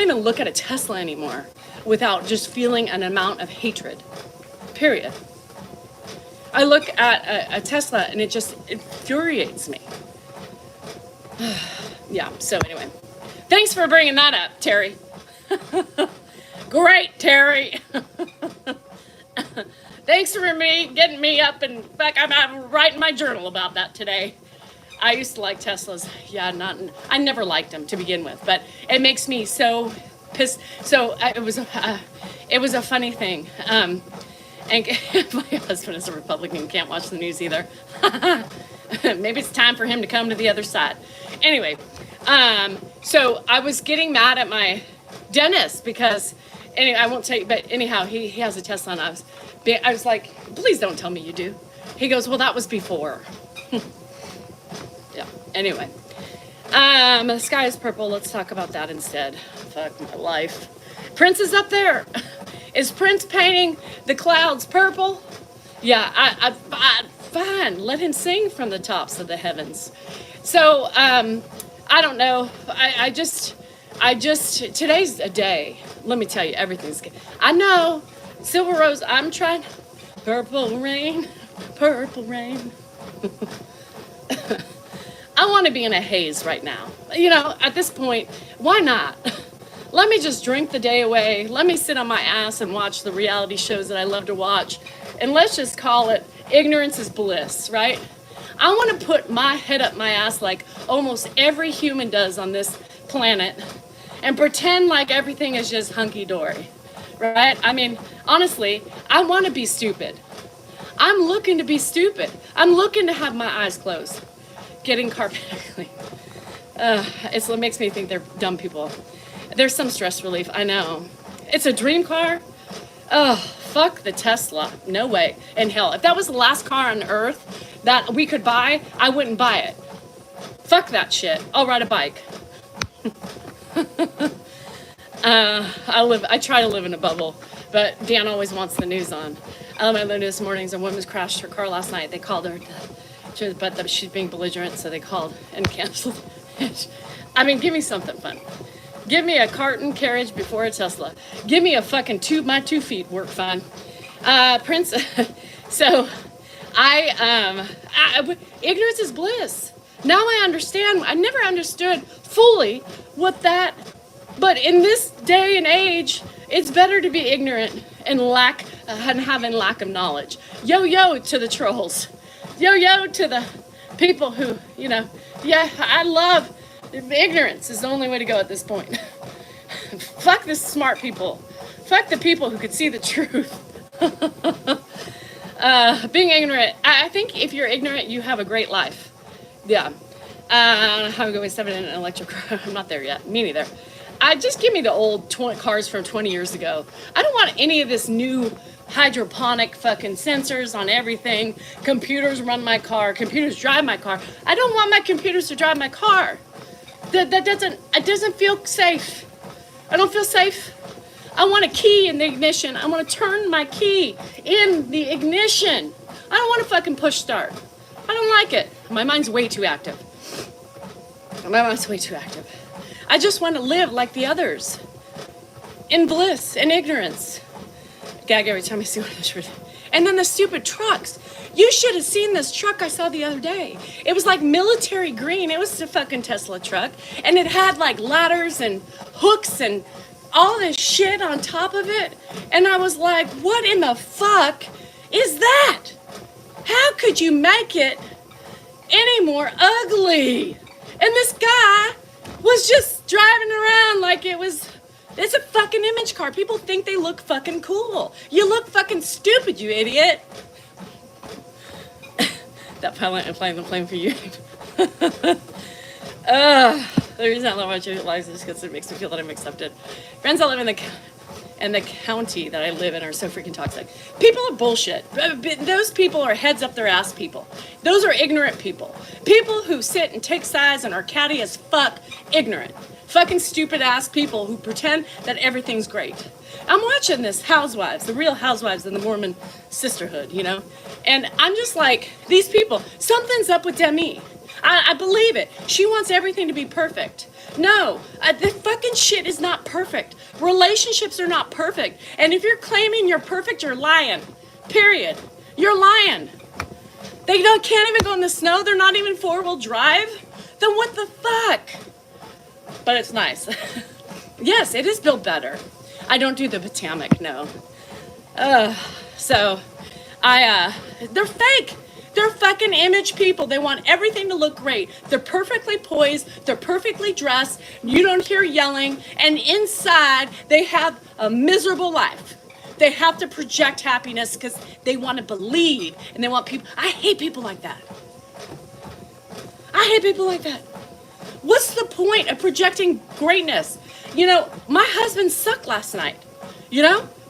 even look at a Tesla anymore without just feeling an amount of hatred. Period. I look at a Tesla and it infuriates me. Yeah, so anyway. Thanks for bringing that up, Terry. Great, Terry. Thanks for getting me up. And in fact, I'm writing my journal about that today. I used to like Teslas. Yeah, I never liked them to begin with, but it makes me so pissed. So it was a funny thing. And my husband is a Republican, can't watch the news either. Maybe it's time for him to come to the other side. Anyway, so I was getting mad at my dentist because, anyway, I won't tell you, but anyhow, he has a Tesla, and I was like, please don't tell me you do. He goes, well, that was before. Yeah, anyway. The sky is purple. Let's talk about that instead. Fuck my life. Prince is up there. Is Prince painting the clouds purple? Yeah, fine. Let him sing from the tops of the heavens. So, I don't know. I just, today's a day. Let me tell you, everything's good. I know. Silver Rose, I'm trying. Purple rain, purple rain. I want to be in a haze right now. You know, at this point, why not? Let me just drink the day away. Let me sit on my ass and watch the reality shows that I love to watch. And let's just call it ignorance is bliss, right? I want to put my head up my ass like almost every human does on this planet and pretend like everything is just hunky-dory, right? I mean, honestly, I want to be stupid. I'm looking to be stupid. I'm looking to have my eyes closed. Getting carpet clean. It makes me think they're dumb people. There's some stress relief, I know. It's a dream car? Oh, fuck the Tesla. No way in hell. If that was the last car on earth that we could buy, I wouldn't buy it. Fuck that shit. I'll ride a bike. I try to live in a bubble, but Dan always wants the news on. I learned this morning a woman crashed her car last night. They called her, but she's being belligerent, so they called and canceled. I mean, give me something fun. Give me a carton carriage before a Tesla. Give me a fucking my 2 feet work fine. Prince, so ignorance is bliss. Now I understand. I never understood fully what that, but in this day and age, it's better to be ignorant and having lack of knowledge. Yo to the trolls. Yo to the people who, I love ignorance is the only way to go at this point. Fuck the smart people. Fuck the people who could see the truth. Being ignorant, I think if you're ignorant, you have a great life. Yeah. I'm going 7 in an electric car. I'm not there yet. Me neither. Just give me the old cars from 20 years ago. I don't want any of this new hydroponic fucking sensors on everything. Computers run my car. Computers drive my car. I don't want my computers to drive my car. It doesn't feel safe. I don't feel safe. I want a key in the ignition. I want to turn my key in the ignition. I don't want to fucking push start. I don't like it. My mind's way too active. I just want to live like the others. In bliss, in ignorance. Gag every time I see one of those. And then the stupid trucks. You should have seen this truck I saw the other day. It was like military green. It was a fucking Tesla truck. And it had like ladders and hooks and all this shit on top of it. And I was like, what in the fuck is that? How could you make it any more ugly? And this guy was just driving around like it's a fucking image car. People think they look fucking cool. You look fucking stupid, you idiot. That pilot and flying the plane for you. The reason I love watching your lives is because it makes me feel that I'm accepted. Friends, I live in the county that I live in are so freaking toxic. People are bullshit. Those people are heads up their ass people. Those are ignorant people. People who sit and take sides and are catty as fuck, ignorant. Fucking stupid ass people who pretend that everything's great. I'm watching this Housewives, the Real Housewives in the Mormon sisterhood, And I'm just like, these people, something's up with Demi. I believe it. She wants everything to be perfect. No, the fucking shit is not perfect. Relationships are not perfect. And if you're claiming you're perfect, you're lying. Period. You're lying. They can't even go in the snow. They're not even 4-wheel drive. Then what the fuck? But it's nice. Yes, it is built better. I don't do the Potomac, no. They're fake. They're fucking image people. They want everything to look great. They're perfectly poised. They're perfectly dressed. You don't hear yelling. And inside, they have a miserable life. They have to project happiness because they want to believe. And they want people. I hate people like that. What's the point of projecting greatness? My husband sucked last night.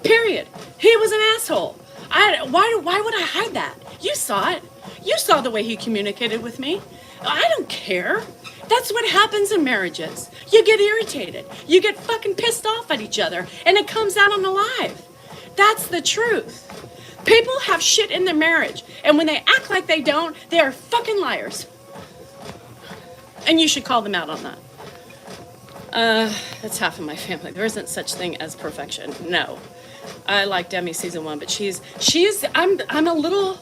Period. He was an asshole. Why would I hide that? You saw it. You saw the way he communicated with me. I don't care. That's what happens in marriages. You get irritated. You get fucking pissed off at each other, and it comes out on the live. That's the truth. People have shit in their marriage, and when they act like they don't, they are fucking liars. And you should call them out on that. That's half of my family. There isn't such thing as perfection. No. I like Demi season 1, but I'm a little,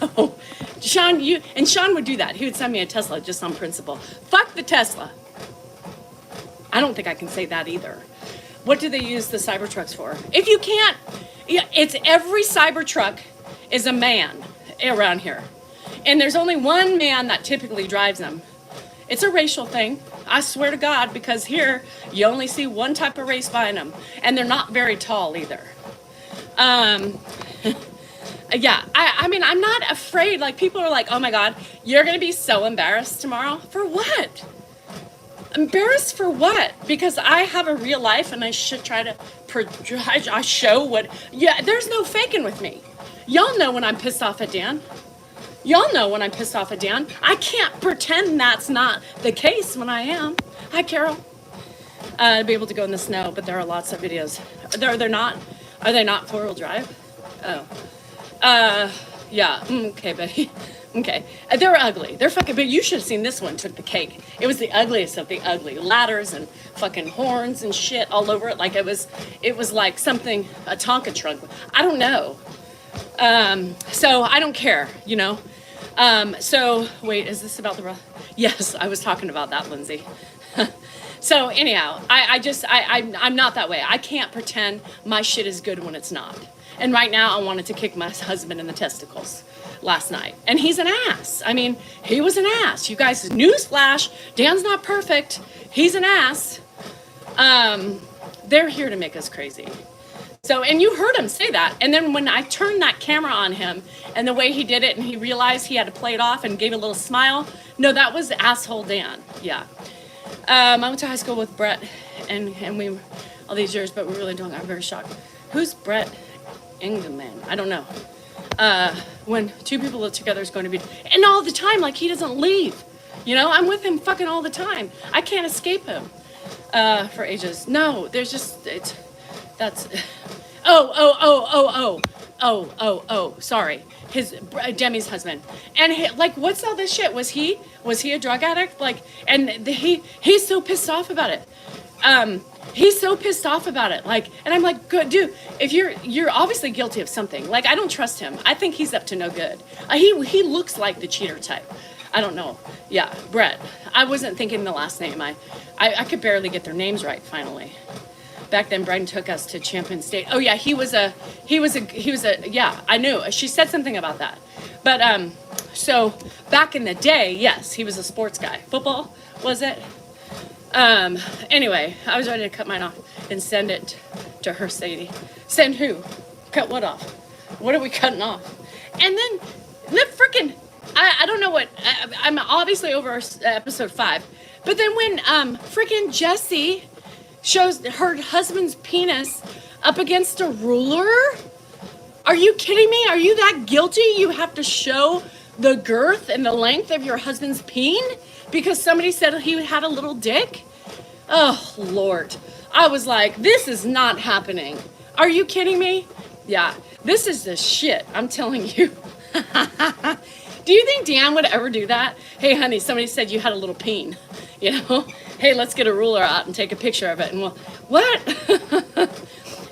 no. Sean would do that. He would send me a Tesla just on principle. Fuck the Tesla. I don't think I can say that either. What do they use the Cybertrucks for? If you can't, it's every Cybertruck is a man around here. And there's only one man that typically drives them. It's a racial thing. I swear to God, because here you only see one type of race buying them, and they're not very tall either. Yeah, I mean, I'm not afraid. Like, people are like, oh my God, you're going to be so embarrassed tomorrow. For what? Embarrassed for what? Because I have a real life and I should try to I show what. Yeah, there's no faking with me. Y'all know when I'm pissed off at Dan. Y'all know when I'm pissed off at Dan. I can't pretend that's not the case when I am. Hi, Carol. To be able to go in the snow, but there are lots of videos. They're not. Are they not 4-wheel drive? Oh. Yeah. Okay, buddy. Okay, they're ugly. They're fucking, but you should have seen this one took the cake. It was the ugliest of the ugly. Ladders and fucking horns and shit all over it. Like it was like something, a Tonka trunk. I don't know. So I don't care, you know. So wait, is this about the, yes, I was talking about that, Lindsay. So anyhow, I'm not that way. I can't pretend my shit is good when it's not. And right now I wanted to kick my husband in the testicles last night. And he's an ass. I mean, he was an ass. You guys, newsflash, Dan's not perfect. He's an ass. They're here to make us crazy. So, and you heard him say that. And then when I turned that camera on him and the way he did it and he realized he had to play it off and gave a little smile, no, that was asshole Dan. Yeah. I went to high school with Brett and we, all these years, but we really don't. I'm very shocked. Who's Brett Engelman? I don't know. When two people live together is going to be, and all the time, like he doesn't leave. You know, I'm with him fucking all the time. I can't escape him for ages. No, there's just, that's, sorry. His, Demi's husband. And he, like, what's all this shit? Was he a drug addict? Like, and he's so pissed off about it. He's so pissed off about it. Like, and I'm like, good dude, if you're obviously guilty of something. Like, I don't trust him. I think he's up to no good. He looks like the cheater type. I don't know. Yeah, Brett. I wasn't thinking the last name. I could barely get their names right finally. Back then, Bryden took us to Champion State. Oh yeah, he was a, yeah, I knew. She said something about that. But, so back in the day, yes, he was a sports guy. Football, was it? Anyway, I was ready to cut mine off and send it to her, Sadie. Send who? Cut what off? What are we cutting off? And then the freaking, I don't know what, I'm obviously over episode 5. But then when freaking Jessie shows her husband's penis up against a ruler? Are you kidding me? Are you that guilty? You have to show the girth and the length of your husband's peen because somebody said he had a little dick? Oh, Lord. I was like, this is not happening. Are you kidding me? Yeah, this is the shit, I'm telling you. Do you think Dan would ever do that? Hey, honey, somebody said you had a little peen, you know? Hey, let's get a ruler out and take a picture of it. And what?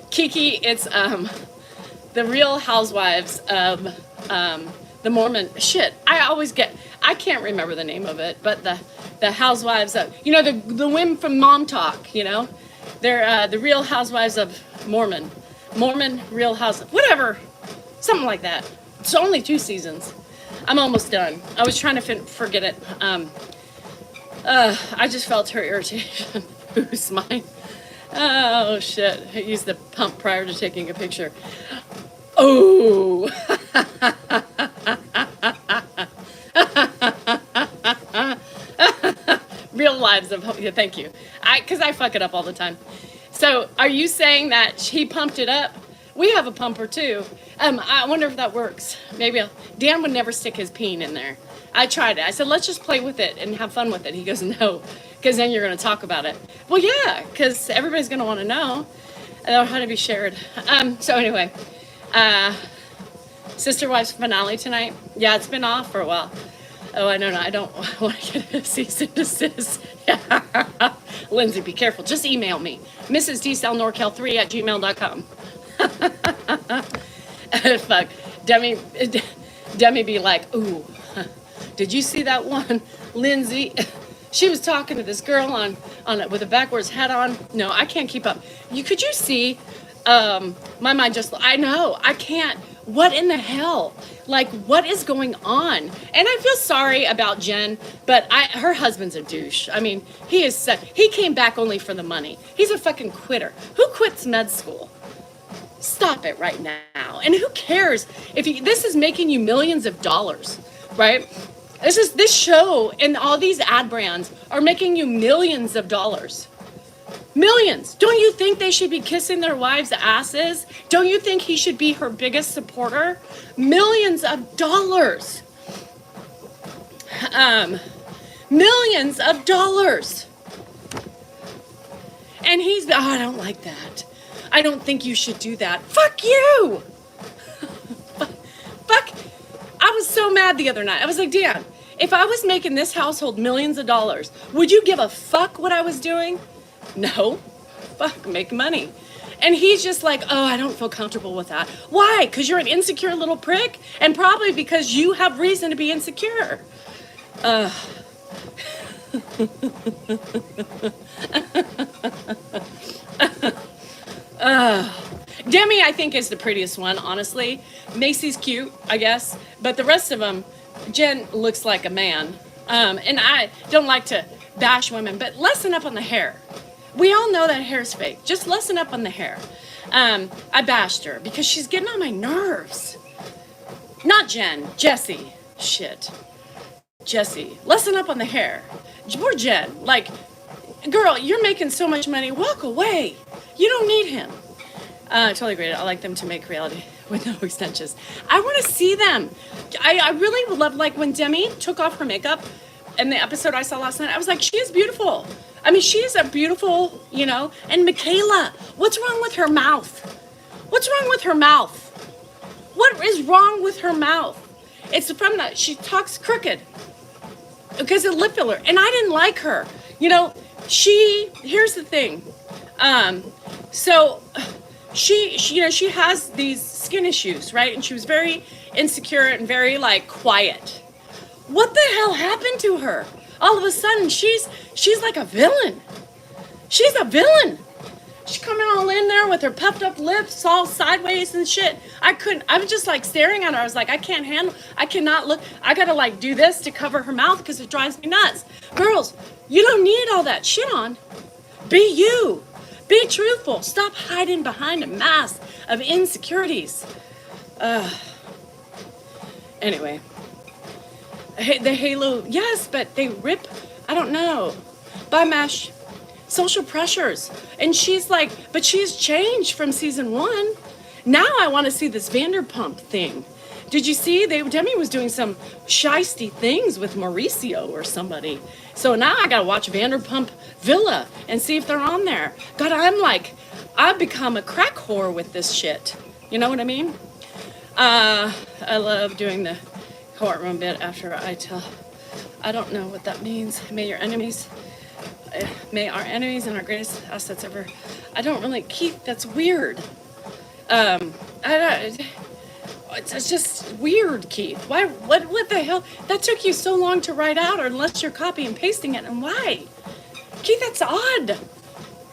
Kiki, it's the Real Housewives of the Mormon. Shit, I can't remember the name of it, but the Housewives of, you know, the women from Mom Talk, you know? They're the Real Housewives of Mormon. Mormon Real House, whatever. Something like that. It's only 2 seasons. I'm almost done. I was trying to forget it. I just felt her irritation. Who's mine? Oh, shit. I used the pump prior to taking a picture. Oh. Real lives of, yeah, thank you. Because I fuck it up all the time. So are you saying that he pumped it up? We have a pumper too. I wonder if that works. Maybe Dan would never stick his peen in there. I tried it. I said, let's just play with it and have fun with it. He goes, no, because then you're going to talk about it. Well, yeah, because everybody's going to want to know. It'll have to be shared. So anyway, Sister Wives finale tonight. Yeah, it's been off for a while. Oh, I don't know. I don't want to get a cease and desist. Lindsay, be careful. Just email me. Mrs. DCellNorcal3@gmail.com. Fuck. Demi be like, ooh, did you see that one? Lindsay, she was talking to this girl on it with a backwards hat on. No, I can't keep up. Could you see? My mind just, I know, I can't. What in the hell? Like, what is going on? And I feel sorry about Jen, but her husband's a douche. I mean, he came back only for the money. He's a fucking quitter. Who quits med school? Stop it right now. And who cares if this is making you millions of dollars, right? This show and all these ad brands are making you millions of dollars. Millions. Don't you think they should be kissing their wives' asses? Don't you think he should be her biggest supporter? Millions of dollars. Millions of dollars. And he's, I don't like that. I don't think you should do that. Fuck you. Fuck. I was so mad the other night. I was like, Dan, if I was making this household millions of dollars, would you give a fuck what I was doing? No. Fuck, make money. And he's just like, oh, I don't feel comfortable with that. Why? Because you're an insecure little prick? And probably because you have reason to be insecure. Demi, I think, is the prettiest one, honestly. Macy's cute, I guess. But the rest of them, Jen looks like a man. And I don't like to bash women, but lessen up on the hair. We all know that hair's fake. Just lessen up on the hair. I bashed her because she's getting on my nerves. Not Jen, Jessie. Shit. Jessie, lessen up on the hair. Poor Jen. Like, girl, you're making so much money. Walk away. You don't need him. Totally agree. I like them to make reality with no extensions. I want to see them. I really would love, like, when Demi took off her makeup in the episode I saw last night, I was like, she is beautiful. I mean, she is a beautiful, you know. And Michaela, what's wrong with her mouth? What's wrong with her mouth? What is wrong with her mouth? It's from that she talks crooked because of lip filler. And I didn't like her. You know, here's the thing. So she, you know, she has these skin issues, right? And she was very insecure and very, like, quiet. What the hell happened to her? All of a sudden, she's like a villain. She's a villain. She's coming all in there with her puffed up lips, all sideways and shit. I was just like staring at her. I was like, I cannot look. I gotta like do this to cover her mouth because it drives me nuts. Girls, you don't need all that shit on. Be you. Be truthful. Stop hiding behind a mask of insecurities. Anyway. The halo, yes, but they rip, I don't know. By Mash, social pressures. And she's like, but she's changed from season 1. Now I want to see this Vanderpump thing. Did you see? Demi was doing some shisty things with Mauricio or somebody. So now I got to watch Vanderpump Villa and see if they're on there. God, I've become a crack whore with this shit. You know what I mean? I love doing the courtroom bit after I don't know what that means. May our enemies and our greatest assets ever. I don't really, Keith, that's weird. It's just weird, Keith. Why, what the hell? That took you so long to write out, or unless you're copy and pasting it, and why? Keith, that's odd.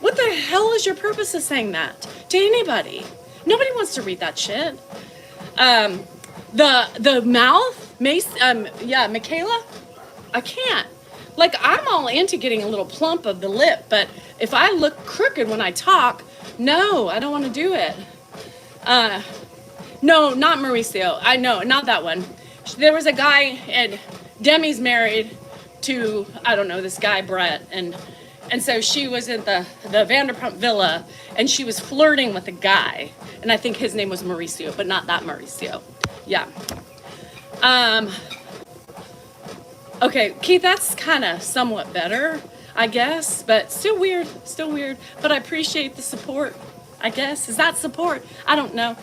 What the hell is your purpose of saying that to anybody? Nobody wants to read that shit. The mouth, Michaela, I can't. Like, I'm all into getting a little plump of the lip, but if I look crooked when I talk, no, I don't want to do it. No, not Mauricio. I know, not that one. There was a guy, and Demi's married to, I don't know, this guy, Brett, and so she was at the Vanderpump Villa, and she was flirting with a guy, and I think his name was Mauricio, but not that Mauricio. Yeah. Okay, Keith, that's kind of somewhat better, I guess, but still weird, but I appreciate the support, I guess. Is that support? I don't know.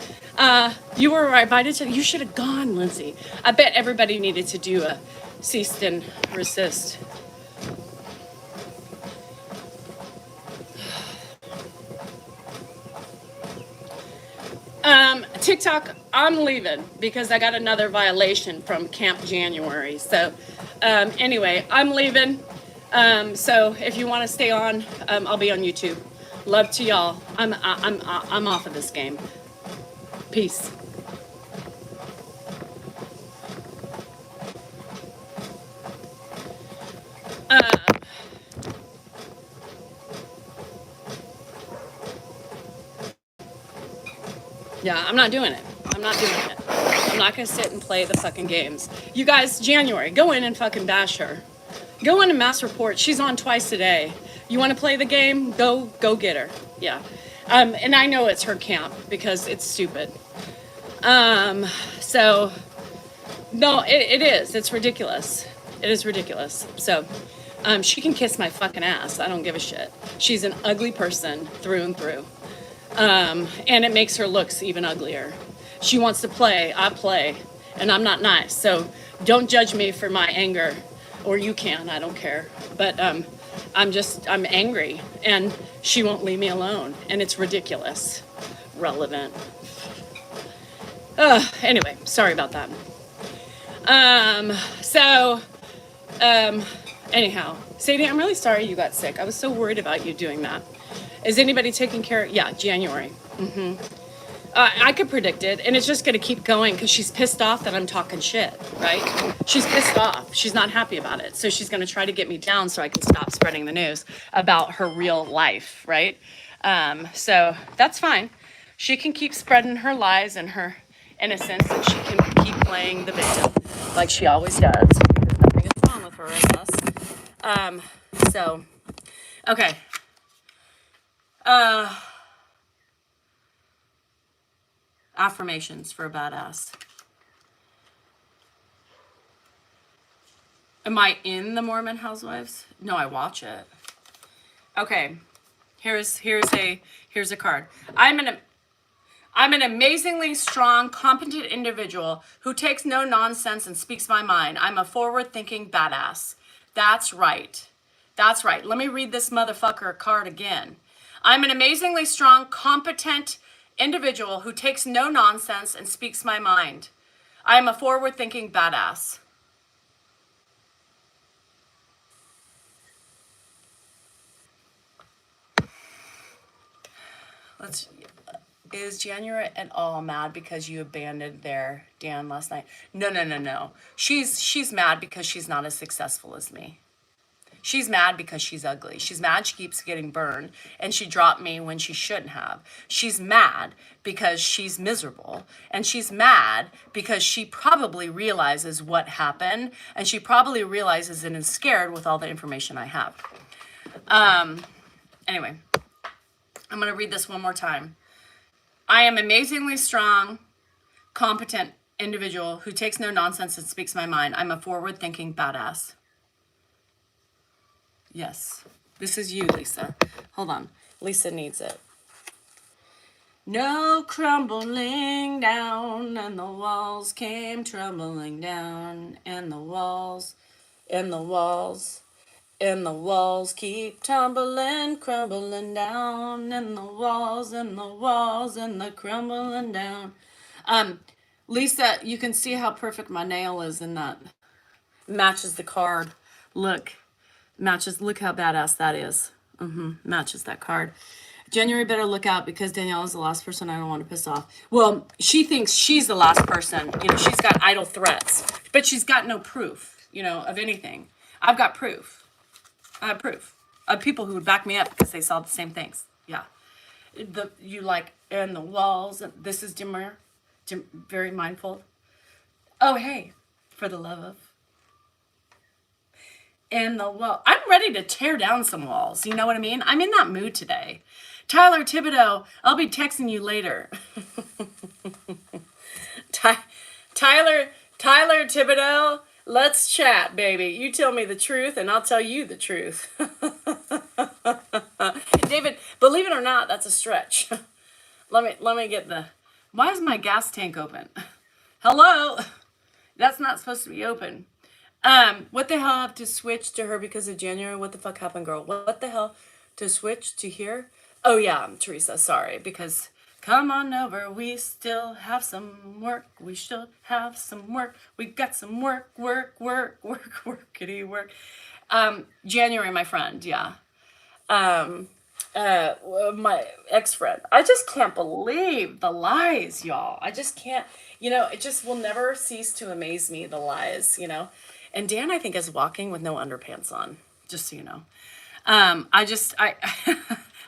You were invited to, you should have gone, Lindsay. I bet everybody needed to do a cease and resist. TikTok, I'm leaving because I got another violation from Camp January. So anyway, I'm leaving. So if you want to stay on, I'll be on YouTube. Love to y'all. I'm off of this game. Peace. Yeah, I'm not doing it. I'm not going to sit and play the fucking games. You guys, January, go in and fucking bash her. Go in and mass report. She's on twice a day. You want to play the game? Go get her. Yeah. And I know it's her camp because it's stupid. So, no, it is. It's ridiculous. It is ridiculous. So, she can kiss my fucking ass. I don't give a shit. She's an ugly person through and through. And it makes her looks even uglier. She wants to play, I play. and I'm not nice. So don't judge me for my anger, or you can, I don't care. But I'm angry, and she won't leave me alone, and it's ridiculous. Relevant. Anyway, sorry about that. So, anyhow, Sadie, I'm really sorry you got sick. I was so worried about you doing that. Is anybody taking care? Yeah, January. I could predict it, and it's just going to keep going because she's pissed off that I'm talking shit, right? She's pissed off. She's not happy about it. So she's going to try to get me down so I can stop spreading the news about her real life, right? So that's fine. She can keep spreading her lies and her innocence, and she can keep playing the victim like she always does, because nothing is wrong with her, I guess. So, okay. Affirmations for a badass. Am I in the Mormon Housewives? No, I watch it. Okay. Here's a card. I'm an amazingly strong, competent individual who takes no nonsense and speaks my mind. I'm a forward-thinking badass. That's right. That's right. Let me read this motherfucker card again. I'm an amazingly strong, competent individual who takes no nonsense and speaks my mind. I am a forward-thinking badass. Is January at all mad because you abandoned their Dan last night? No. She's mad because she's not as successful as me. She's mad because she's ugly. She's mad she keeps getting burned and she dropped me when she shouldn't have. She's mad because she's miserable. And she's mad because she probably realizes what happened, and she probably realizes and is scared with all the information I have. Anyway, I'm going to read this one more time. I am amazingly strong, competent individual who takes no nonsense and speaks my mind. I'm a forward-thinking badass. Yes, this is you, Lisa. Hold on. Lisa needs it. No crumbling down, and the walls came tumbling down, and the walls keep tumbling, crumbling down, and the walls and the crumbling down. Lisa, you can see how perfect my nail is in that. Matches the card. Look. Matches, look how badass that is. Matches that card. January better look out because Danielle is the last person I don't want to piss off. Well, she thinks she's the last person. You know, she's got idle threats, but she's got no proof, of anything. I've got proof. I have proof of people who would back me up because they saw the same things. Yeah. And the walls, this is dimmer, very mindful. Oh, hey, for the love of. And the wall. I'm ready to tear down some walls. You know what I mean? I'm in that mood today. Tyler Thibodeau, I'll be texting you later. Tyler Thibodeau, let's chat, baby. You tell me the truth, and I'll tell you the truth. David, believe it or not, that's a stretch. Let me get the. Why is my gas tank open? Hello, that's not supposed to be open. What the hell have to switch to her because of January? What the fuck happened, girl? What the hell to switch to here? Oh yeah, Teresa, sorry, because come on over, we still have some work. We still have some work. We got some workity work. January, my friend, yeah. My ex-friend. I just can't believe the lies, y'all. I just can't, it just will never cease to amaze me, the lies, And Dan, I think, is walking with no underpants on, just so you know.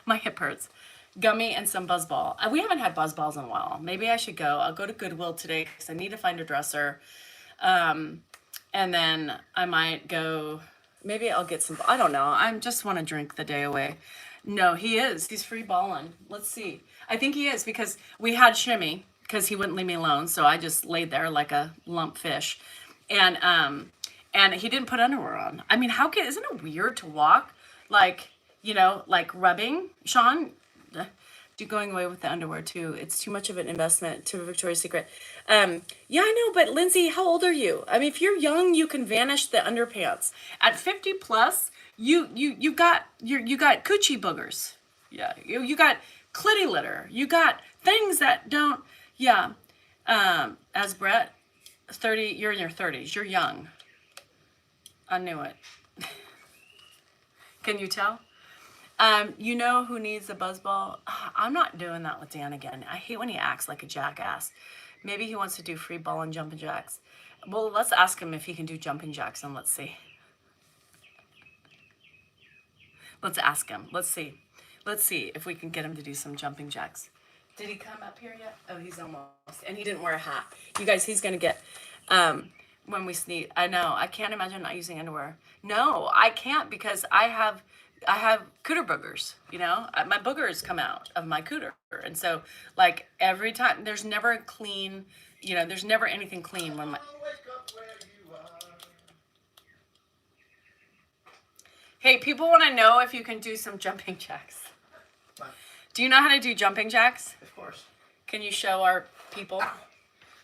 My hip hurts. Gummy and some Buzzball. We haven't had Buzzballs in a while. Maybe I should go. I'll go to Goodwill today because I need to find a dresser. And then I might go, maybe I'll get some, I don't know. I just want to drink the day away. No, he is. He's free balling. Let's see. I think he is because we had Shimmy because he wouldn't leave me alone. So I just laid there like a lump fish. And he didn't put underwear on. I mean, isn't it weird to walk like rubbing? Sean, going away with the underwear too. It's too much of an investment to Victoria's Secret. Yeah, I know, but Lindsay, how old are you? I mean, if you're young, you can vanish the underpants. At 50 plus, you got you got coochie boogers. Yeah, you got clitty litter. You got things that don't. Yeah, as Brett, 30, you're in your 30s. You're young. I knew it. Can you tell? You know who needs a buzzball? I'm not doing that with Dan again. I hate when he acts like a jackass. Maybe he wants to do free ball and jumping jacks. Well, let's ask him if he can do jumping jacks and let's see. Let's ask him. Let's see. Let's see if we can get him to do some jumping jacks. Did he come up here yet? Oh, he's almost. And he didn't wear a hat. You guys, he's going to get, when we sneeze. I know. I can't imagine not using underwear. No, I can't because I have cooter boogers, you know? My boogers come out of my cooter. And so, like, every time, there's never a clean, you know, there's never anything clean when my... Hey, people want to know if you can do some jumping jacks. What? Do you know how to do jumping jacks? Of course. Can you show our people?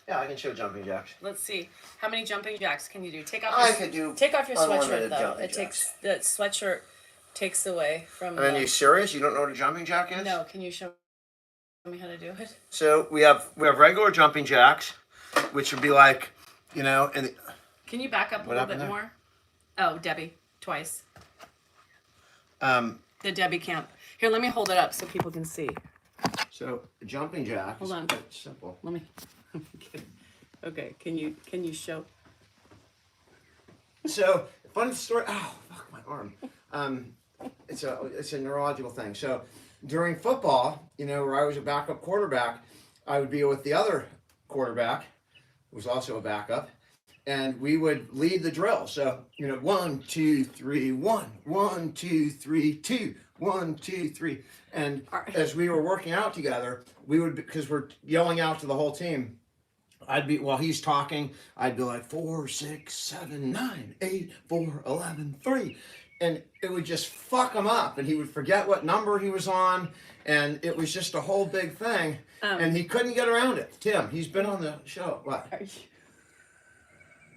Yeah, I can show jumping jacks. Let's see. How many jumping jacks can you do? Take off your sweatshirt, though. It takes... The sweatshirt takes away from... And then you serious? You don't know what a jumping jack is? No, can you show me how to do it? So we have regular jumping jacks, which would be like, you know, and... Can you back up a little bit more? Oh, Debbie, twice. The Debbie camp. Here, let me hold it up so people can see. So a jumping jack. Hold on. Quite simple. Let me. Okay. Can you show? So fun story. Oh, fuck my arm. It's a neurological thing. So during football, you know, where I was a backup quarterback, I would be with the other quarterback, who was also a backup. And we would lead the drill. So, you know, 1, 2, 3, 1, 1, 2, 3, 2, 1, 2, 3. And as we were working out together, we would, because we're yelling out to the whole team, I'd be, while he's talking, I'd be like 4, 6, 7, 9, 8, 4, 11, 3. And it would just fuck him up. And he would forget what number he was on. And it was just a whole big thing. And he couldn't get around it. Tim, he's been on the show. What?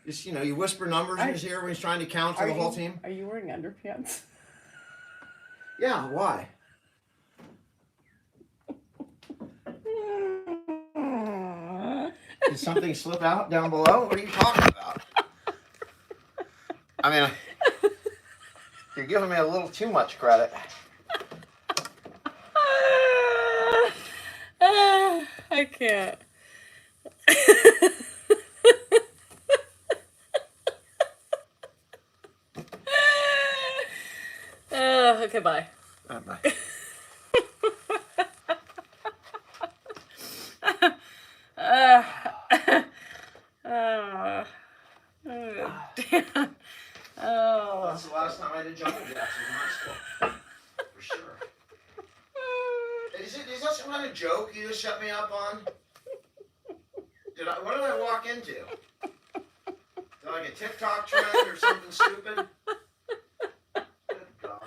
Just, you know, you whisper numbers in his ear when he's trying to count to the whole team. Are you wearing underpants? Yeah, why? Did something slip out down below? What are you talking about? I mean, you're giving me a little too much credit. I can't. Okay, bye. Bye. Damn. Oh. That's the last time I did jumping jacks in high school. For sure. Is that some kind of joke you just shut me up on? What did I walk into? Did I get a TikTok trend or something stupid? Good God.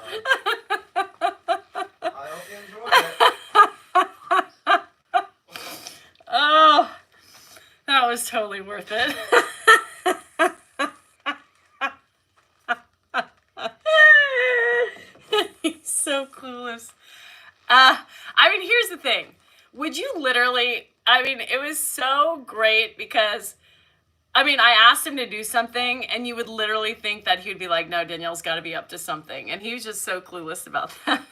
I hope you enjoyed it. Oh, that was totally worth it. He's so clueless. I mean, here's the thing. Would you literally, I mean, it was so great because, I mean, I asked him to do something and you would literally think that he would be like, no, Danielle's got to be up to something. And he was just so clueless about that.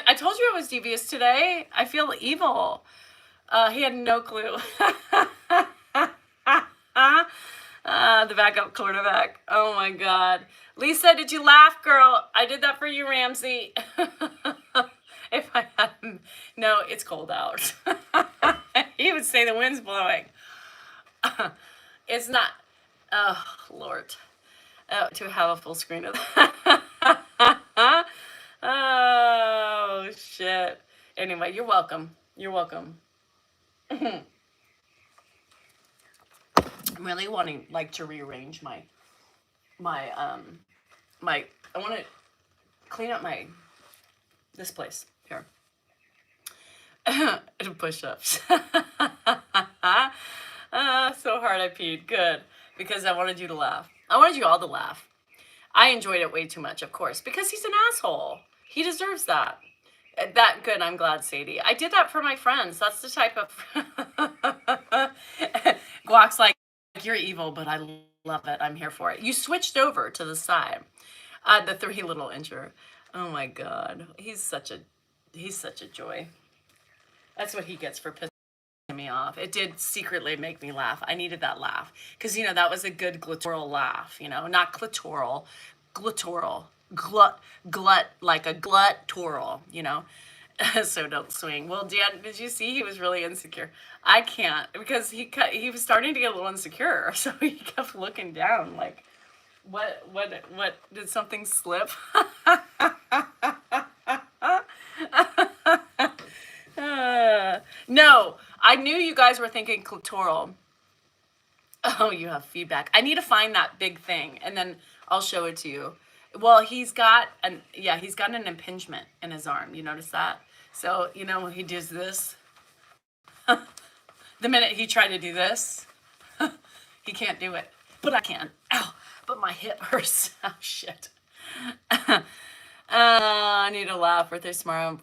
I told you I was devious today. I feel evil. He had no clue. The backup quarterback. Oh my God. Lisa, did you laugh, girl? I did that for you, Ramsey. If I hadn't. No, it's cold out. He would say the wind's blowing. It's not. Oh, Lord. To have a full screen of that. Oh, shit. Anyway, you're welcome. You're welcome. I'm really wanting, like, to rearrange my my I want to clean up this place here. Push-ups. So hard I peed. Good. Because I wanted you to laugh. I wanted you all to laugh. I enjoyed it way too much, of course, because he's an asshole. He deserves that. That good. I'm glad, Sadie. I did that for my friends. That's the type of Guac's like, you're evil, but I love it. I'm here for it. You switched over to the side. The three little incher. Oh my God. He's such a joy. That's what he gets for pissing me off. It did secretly make me laugh. I needed that laugh. Because, you know, that was a good glittoral laugh, you know, not clitoral, glittoral, glut, like a gluttoral, you know. So don't swing. Well, Dan, did you see he was really insecure? I can't, because he was starting to get a little insecure. So he kept looking down like, what, did something slip? No, I knew you guys were thinking clitoral. Oh, you have feedback. I need to find that big thing, and then I'll show it to you. Well, he's got an impingement in his arm. You notice that? So, you know, when he does this, the minute he tried to do this, he can't do it. But I can. Ow, but my hip hurts. Oh, shit. I need to laugh. Birthday tomorrow.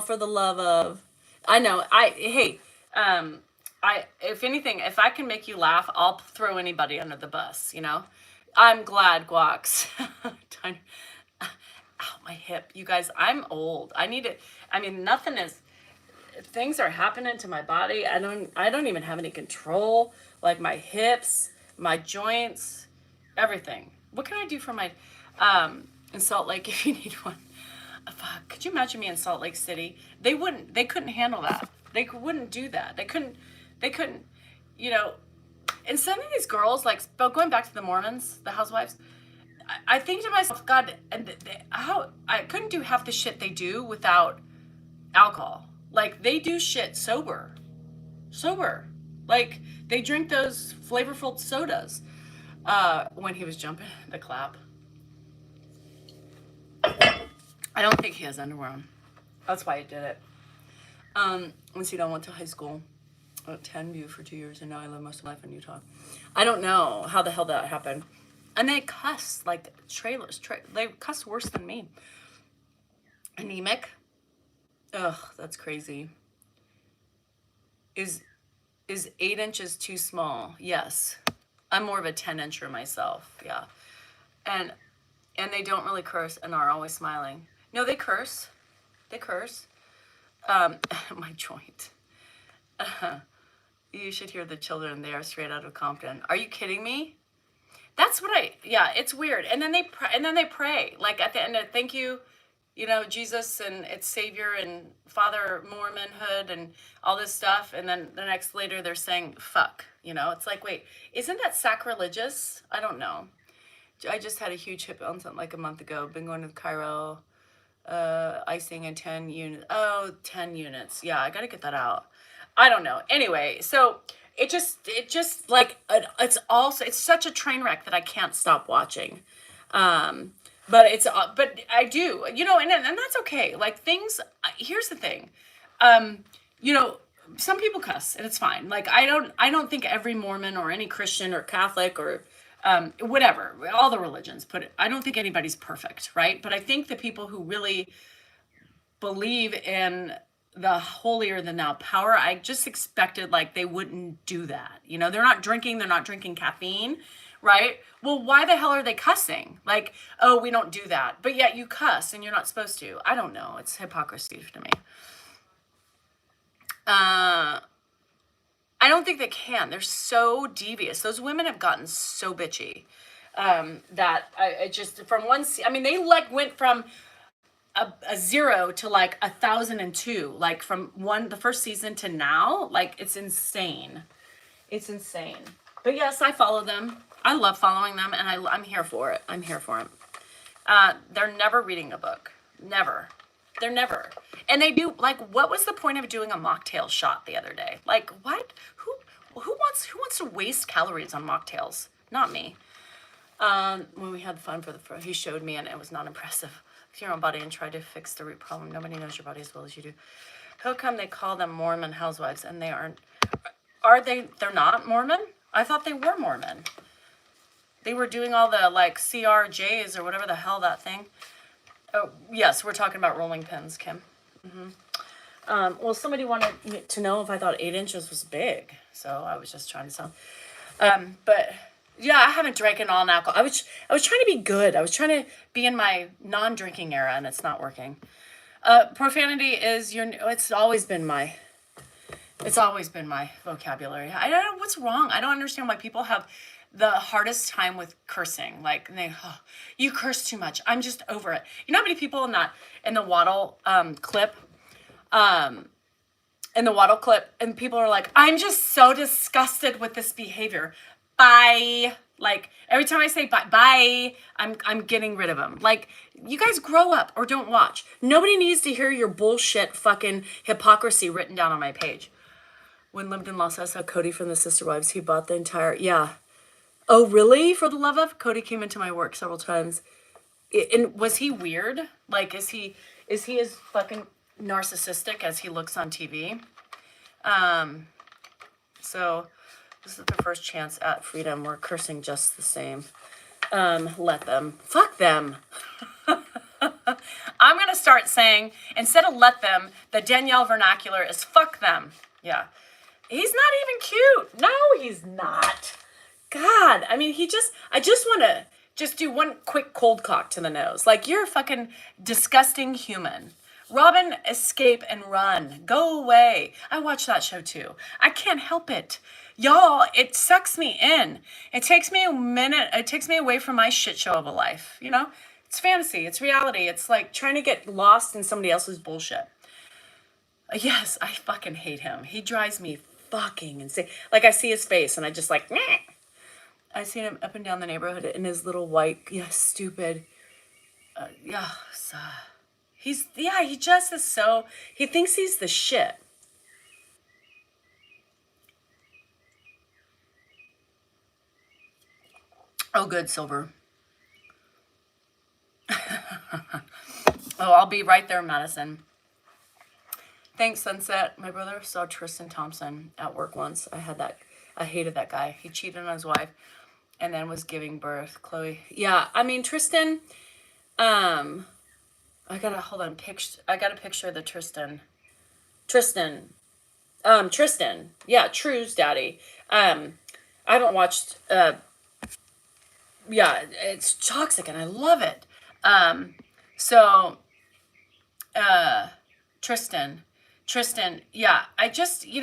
For the love of. I know. If anything, if I can make you laugh, I'll throw anybody under the bus, you know? I'm glad, Guax. Ow, my hip. You guys, I'm old. Things are happening to my body. I don't even have any control. Like my hips, my joints, everything. What can I do for my, in Salt Lake if you need one? Fuck, could you imagine me in Salt Lake City? They couldn't handle that. They wouldn't do that. They couldn't, you know, and some of these girls, like, going back to the Mormons, the housewives, I think to myself, God, how I couldn't do half the shit they do without alcohol. Like, they do shit sober. Like, they drink those flavorful sodas. When he was jumping the clap. I don't think he has underwear on. That's why he did it. Once you don't went to high school at 10 View for 2 years, and now I live most of my life in Utah. I don't know how the hell that happened. And they cuss like trailers. They cuss worse than me. Anemic. Ugh, that's crazy. Is 8 inches too small? Yes. I'm more of a 10-incher myself. Yeah. And they don't really curse and are always smiling. No, they curse. My joint. You should hear the children. They are straight out of Compton. Are you kidding me? That's what it's weird. And then they pray. Like at the end of, thank you, you know, Jesus and its Savior and Father Mormonhood and all this stuff. And then the next later they're saying, fuck, you know, it's like, wait, isn't that sacrilegious? I don't know. I just had a huge hip on something like a month ago. Been going to Cairo, icing and 10 units. Oh, 10 units. Yeah, I got to get that out. I don't know. Anyway, so it just like, it's such a train wreck that I can't stop watching. But I do, you know, and that's okay. Like things, here's the thing. You know, some people cuss and it's fine. Like I don't think every Mormon or any Christian or Catholic or whatever, all the religions I don't think anybody's perfect, right? But I think the people who really believe in the holier than thou power, I just expected like they wouldn't do that. You know, they're not drinking caffeine, right? Well, why the hell are they cussing? Like, oh, we don't do that. But yet you cuss and you're not supposed to. I don't know. It's hypocrisy to me. I don't think they can. They're so devious. Those women have gotten so bitchy that I just from one. I mean, they like went from a 0 to like 1,002. Like from the first season to now. Like it's insane. It's insane. But yes, I follow them. I love following them, and I'm here for it. I'm here for it. They're never reading a book. Never. They're never. And they do, like, what was the point of doing a mocktail shot the other day? Like, what? Who wants to waste calories on mocktails? not me. When we had fun he showed me and it was not impressive. Look at your own body and try to fix the root problem. Nobody knows your body as well as you do. How come they call them Mormon housewives and they aren't? They're not Mormon? I thought they were Mormon. They were doing all the like CRJs or whatever the hell that thing. Oh, yes, we're talking about rolling pins, Kim. Well, somebody wanted to know if I thought 8 inches was big. So I was just trying to sound. But yeah, I haven't drank in all alcohol. I was trying to be good. I was trying to be in my non-drinking era and it's not working. Profanity is it's always been my vocabulary. I don't know what's wrong. I don't understand why people have the hardest time with cursing. Like you curse too much. I'm just over it. You know how many people in the Waddle clip, and people are like, I'm just so disgusted with this behavior. Bye. Like every time I say bye, I'm getting rid of them. Like you guys grow up or don't watch. Nobody needs to hear your bullshit fucking hypocrisy written down on my page. When lived in Los Angeles, I saw Cody from the Sister Wives. He bought the entire, yeah. Oh, really? For the love of? Cody came into my work several times. And was he weird? Like, is he as fucking narcissistic as he looks on TV? So this is the first chance at freedom. We're cursing just the same. Let them. Fuck them. I'm going to start saying, instead of let them, the Danielle vernacular is fuck them. Yeah. He's not even cute. No, he's not. God, I mean, I just want to just do one quick cold cock to the nose. Like, you're a fucking disgusting human. Robin, escape and run. Go away. I watch that show too. I can't help it. Y'all, it sucks me in. It takes me a minute. It takes me away from my shit show of a life. You know, it's fantasy. It's reality. It's like trying to get lost in somebody else's bullshit. Yes, I fucking hate him. He drives me fucking insane. Like, I see his face and I just like, meh. I seen him up and down the neighborhood in his little white, stupid, he just is so, he thinks he's the shit. Oh, good, Silver. I'll be right there, Madison. Thanks, Sunset. My brother saw Tristan Thompson at work once. I hated that guy. He cheated on his wife and then was giving birth. Chloe. Yeah, I mean, Tristan, I got a picture of the Tristan. Tristan. Yeah, True's daddy. I haven't watched, it's toxic and I love it. Tristan, yeah, I just, who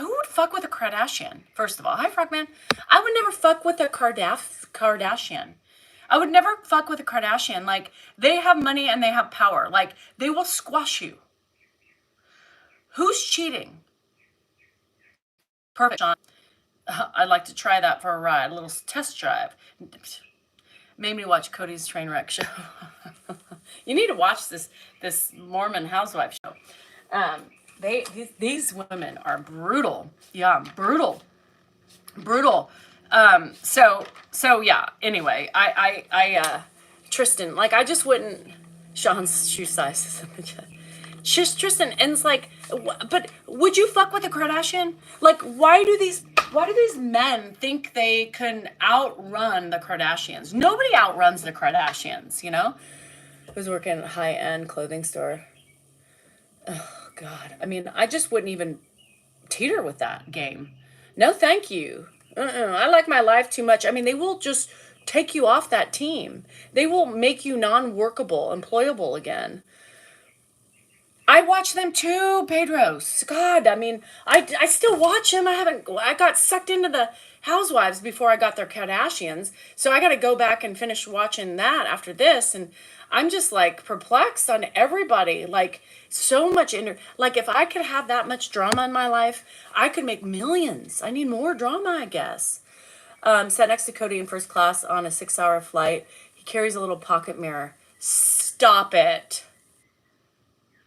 would fuck with a Kardashian? First of all, hi, Frogman. I would never fuck with a Kardashian. I would never fuck with a Kardashian. Like, they have money and they have power. Like, they will squash you. Who's cheating? Perfect, John. I'd like to try that for a ride, a little test drive. Made me watch Cody's train wreck show. You need to watch this Mormon housewife show. These women are brutal. Yeah, brutal. So yeah. Anyway, I Tristan, like, I just wouldn't. Sean's shoe size is in the chat. Tristan, and it's like, but would you fuck with a Kardashian? Like, why do these men think they can outrun the Kardashians? Nobody outruns the Kardashians, you know? I was working at a high-end clothing store. Oh, God. I mean, I just wouldn't even teeter with that game. No, thank you. I like my life too much. I mean, they will just take you off that team. They will make you non-workable, employable again. I watch them too, Pedro's. God, I mean, I still watch them. I got sucked into the Housewives before I got their Kardashians. So I got to go back and finish watching that after this. And I'm just like perplexed on everybody. Like, so much like, if I could have that much drama in my life, I could make millions. I need more drama, I guess. Sat next to Cody in first class on a 6-hour flight. He carries a little pocket mirror. Stop it.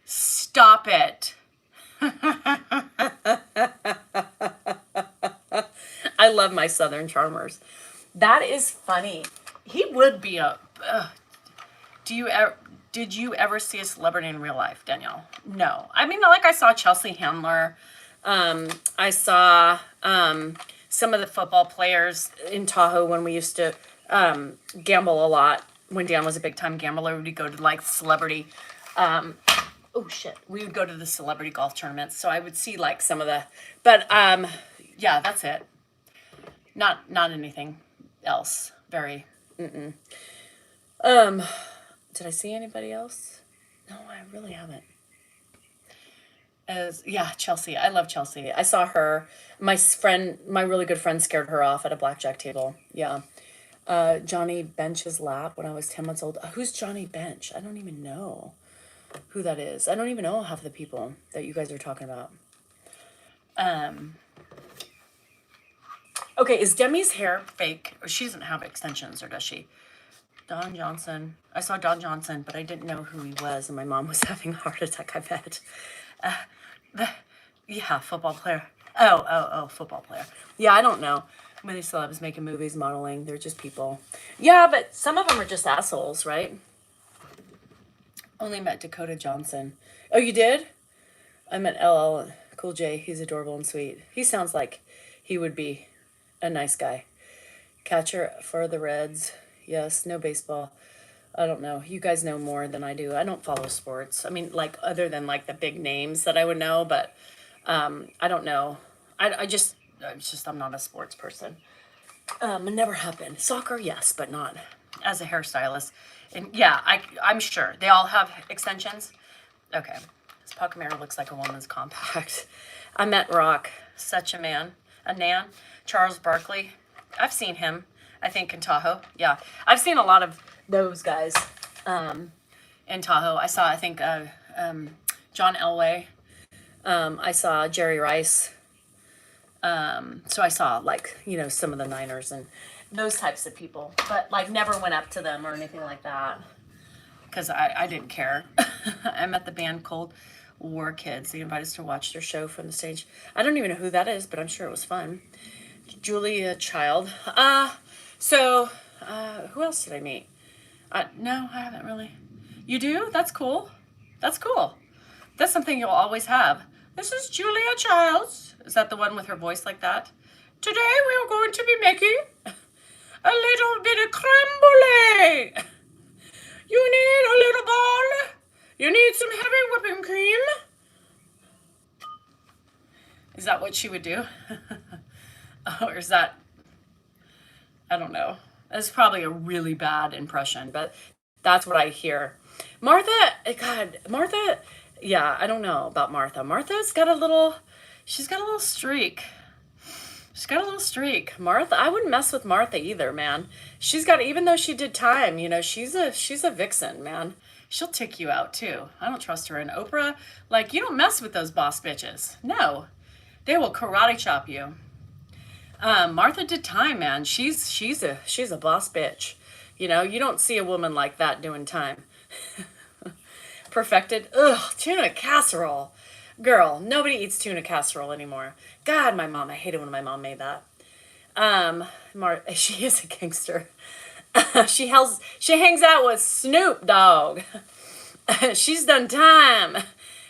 Stop it. I I love my Southern charmers. That is funny. He would be a. Do you ever? Did you ever see a celebrity in real life, Danielle? No. I mean, like I saw Chelsea Handler. I saw some of the football players in Tahoe when we used to gamble a lot. When Dan was a big time gambler, we'd go to like celebrity. Oh shit, we would go to the celebrity golf tournaments. So I would see like some of the, but yeah, that's it. Not anything else. Very. Did I see anybody else? No, I really haven't. Yeah, Chelsea. I love Chelsea. I saw her. My really good friend scared her off at a blackjack table. Yeah. Johnny Bench's lap when I was 10 months old. Who's Johnny Bench? I don't even know who that is. I don't even know half the people that you guys are talking about. Okay, is Demi's hair fake? Or she doesn't have extensions, or does she? Don Johnson. I saw Don Johnson, but I didn't know who he was, and my mom was having a heart attack, I bet. Yeah, football player. Oh, football player. Yeah, I don't know. Many celebs making movies, modeling. They're just people. Yeah, but some of them are just assholes, right? Only met Dakota Johnson. Oh, you did? I met LL Cool J. He's adorable and sweet. He sounds like he would be a nice guy. Catcher for the Reds. Yes, no baseball. I don't know. You guys know more than I do. I don't follow sports. I mean, like, other than, like, the big names that I would know, but I don't know. I'm not a sports person. I never have been. Soccer, yes, but not as a hairstylist. And, yeah, I'm sure. They all have extensions. Okay. This pocket mirror looks like a woman's compact. I met Rock. Such a man. A nan. Charles Barkley. I've seen him, I think, in Tahoe. Yeah. I've seen a lot of those guys in Tahoe. I saw, I think, John Elway. I saw Jerry Rice. So I saw, like, some of the Niners and those types of people. But, like, never went up to them or anything like that. Because I didn't care. I met the band Cold War Kids. They invited us to watch their show from the stage. I don't even know who that is, but I'm sure it was fun. Julia Child. Who else did I meet? No, I haven't really. You do? That's cool. That's cool. That's something you'll always have. This is Julia Childs. Is that the one with her voice like that? Today we are going to be making a little bit of creme brulee. You need a little bowl. You need some heavy whipping cream. Is that what she would do? Or is that, I don't know. That's probably a really bad impression, but that's what I hear. Martha, yeah, I don't know about Martha. Martha's got a little streak. She's got a little streak. Martha, I wouldn't mess with Martha either, man. Even though she did time, she's a vixen, man. She'll tick you out too. I don't trust her. And Oprah, like, you don't mess with those boss bitches. No, they will karate chop you. Martha did time, man. She's a boss bitch. You don't see a woman like that doing time. Perfected. Ugh, tuna casserole. Girl, nobody eats tuna casserole anymore. God, I hated when my mom made that. She is a gangster. She hangs out with Snoop Dogg. She's done time.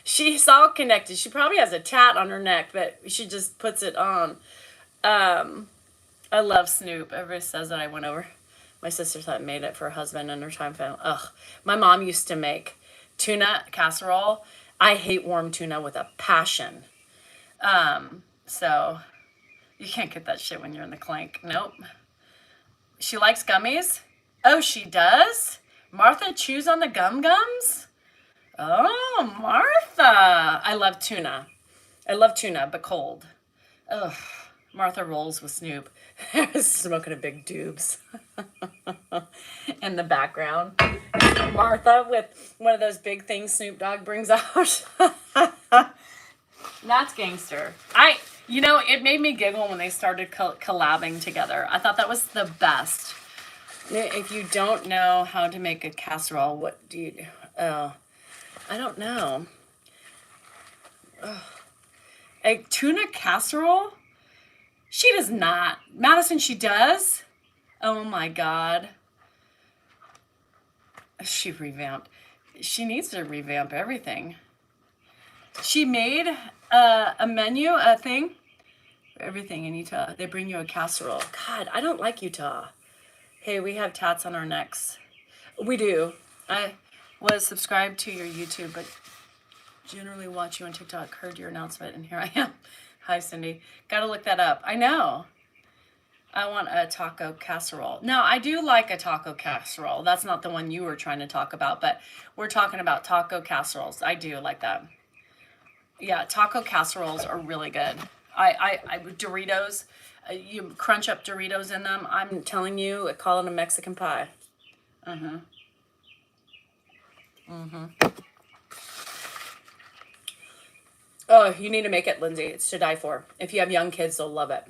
She's all connected. She probably has a tat on her neck, but she just puts it on. I love Snoop. Everybody says that I went over. My sister thought I made it for her husband and her time family. Ugh. My mom used to make tuna casserole. I hate warm tuna with a passion. So you can't get that shit when you're in the clink. Nope. She likes gummies. Oh, she does? Martha chews on the gums? Oh, Martha. I love tuna, but cold. Ugh. Martha rolls with Snoop. Smoking a big dubs in the background. Martha with one of those big things Snoop Dogg brings out. That's gangster. It made me giggle when they started collabing together. I thought that was the best. If you don't know how to make a casserole, what do you do? Oh, I don't know. A tuna casserole? She does not. Madison, she does? Oh my God. She revamped. She needs to revamp everything. She made a menu, a thing. Everything in Utah. They bring you a casserole. God, I don't like Utah. Hey, we have tats on our necks. We do. I was subscribed to your YouTube, but generally watch you on TikTok. Heard your announcement, and here I am. Hi, Cindy. Gotta look that up. I know. I want a taco casserole. Now, I do like a taco casserole. That's not the one you were trying to talk about, but we're talking about taco casseroles. I do like that. Yeah, taco casseroles are really good. I Doritos, you crunch up Doritos in them. I'm telling you, I call it a Mexican pie. Oh, you need to make it, Lindsay. It's to die for. If you have young kids, they'll love it.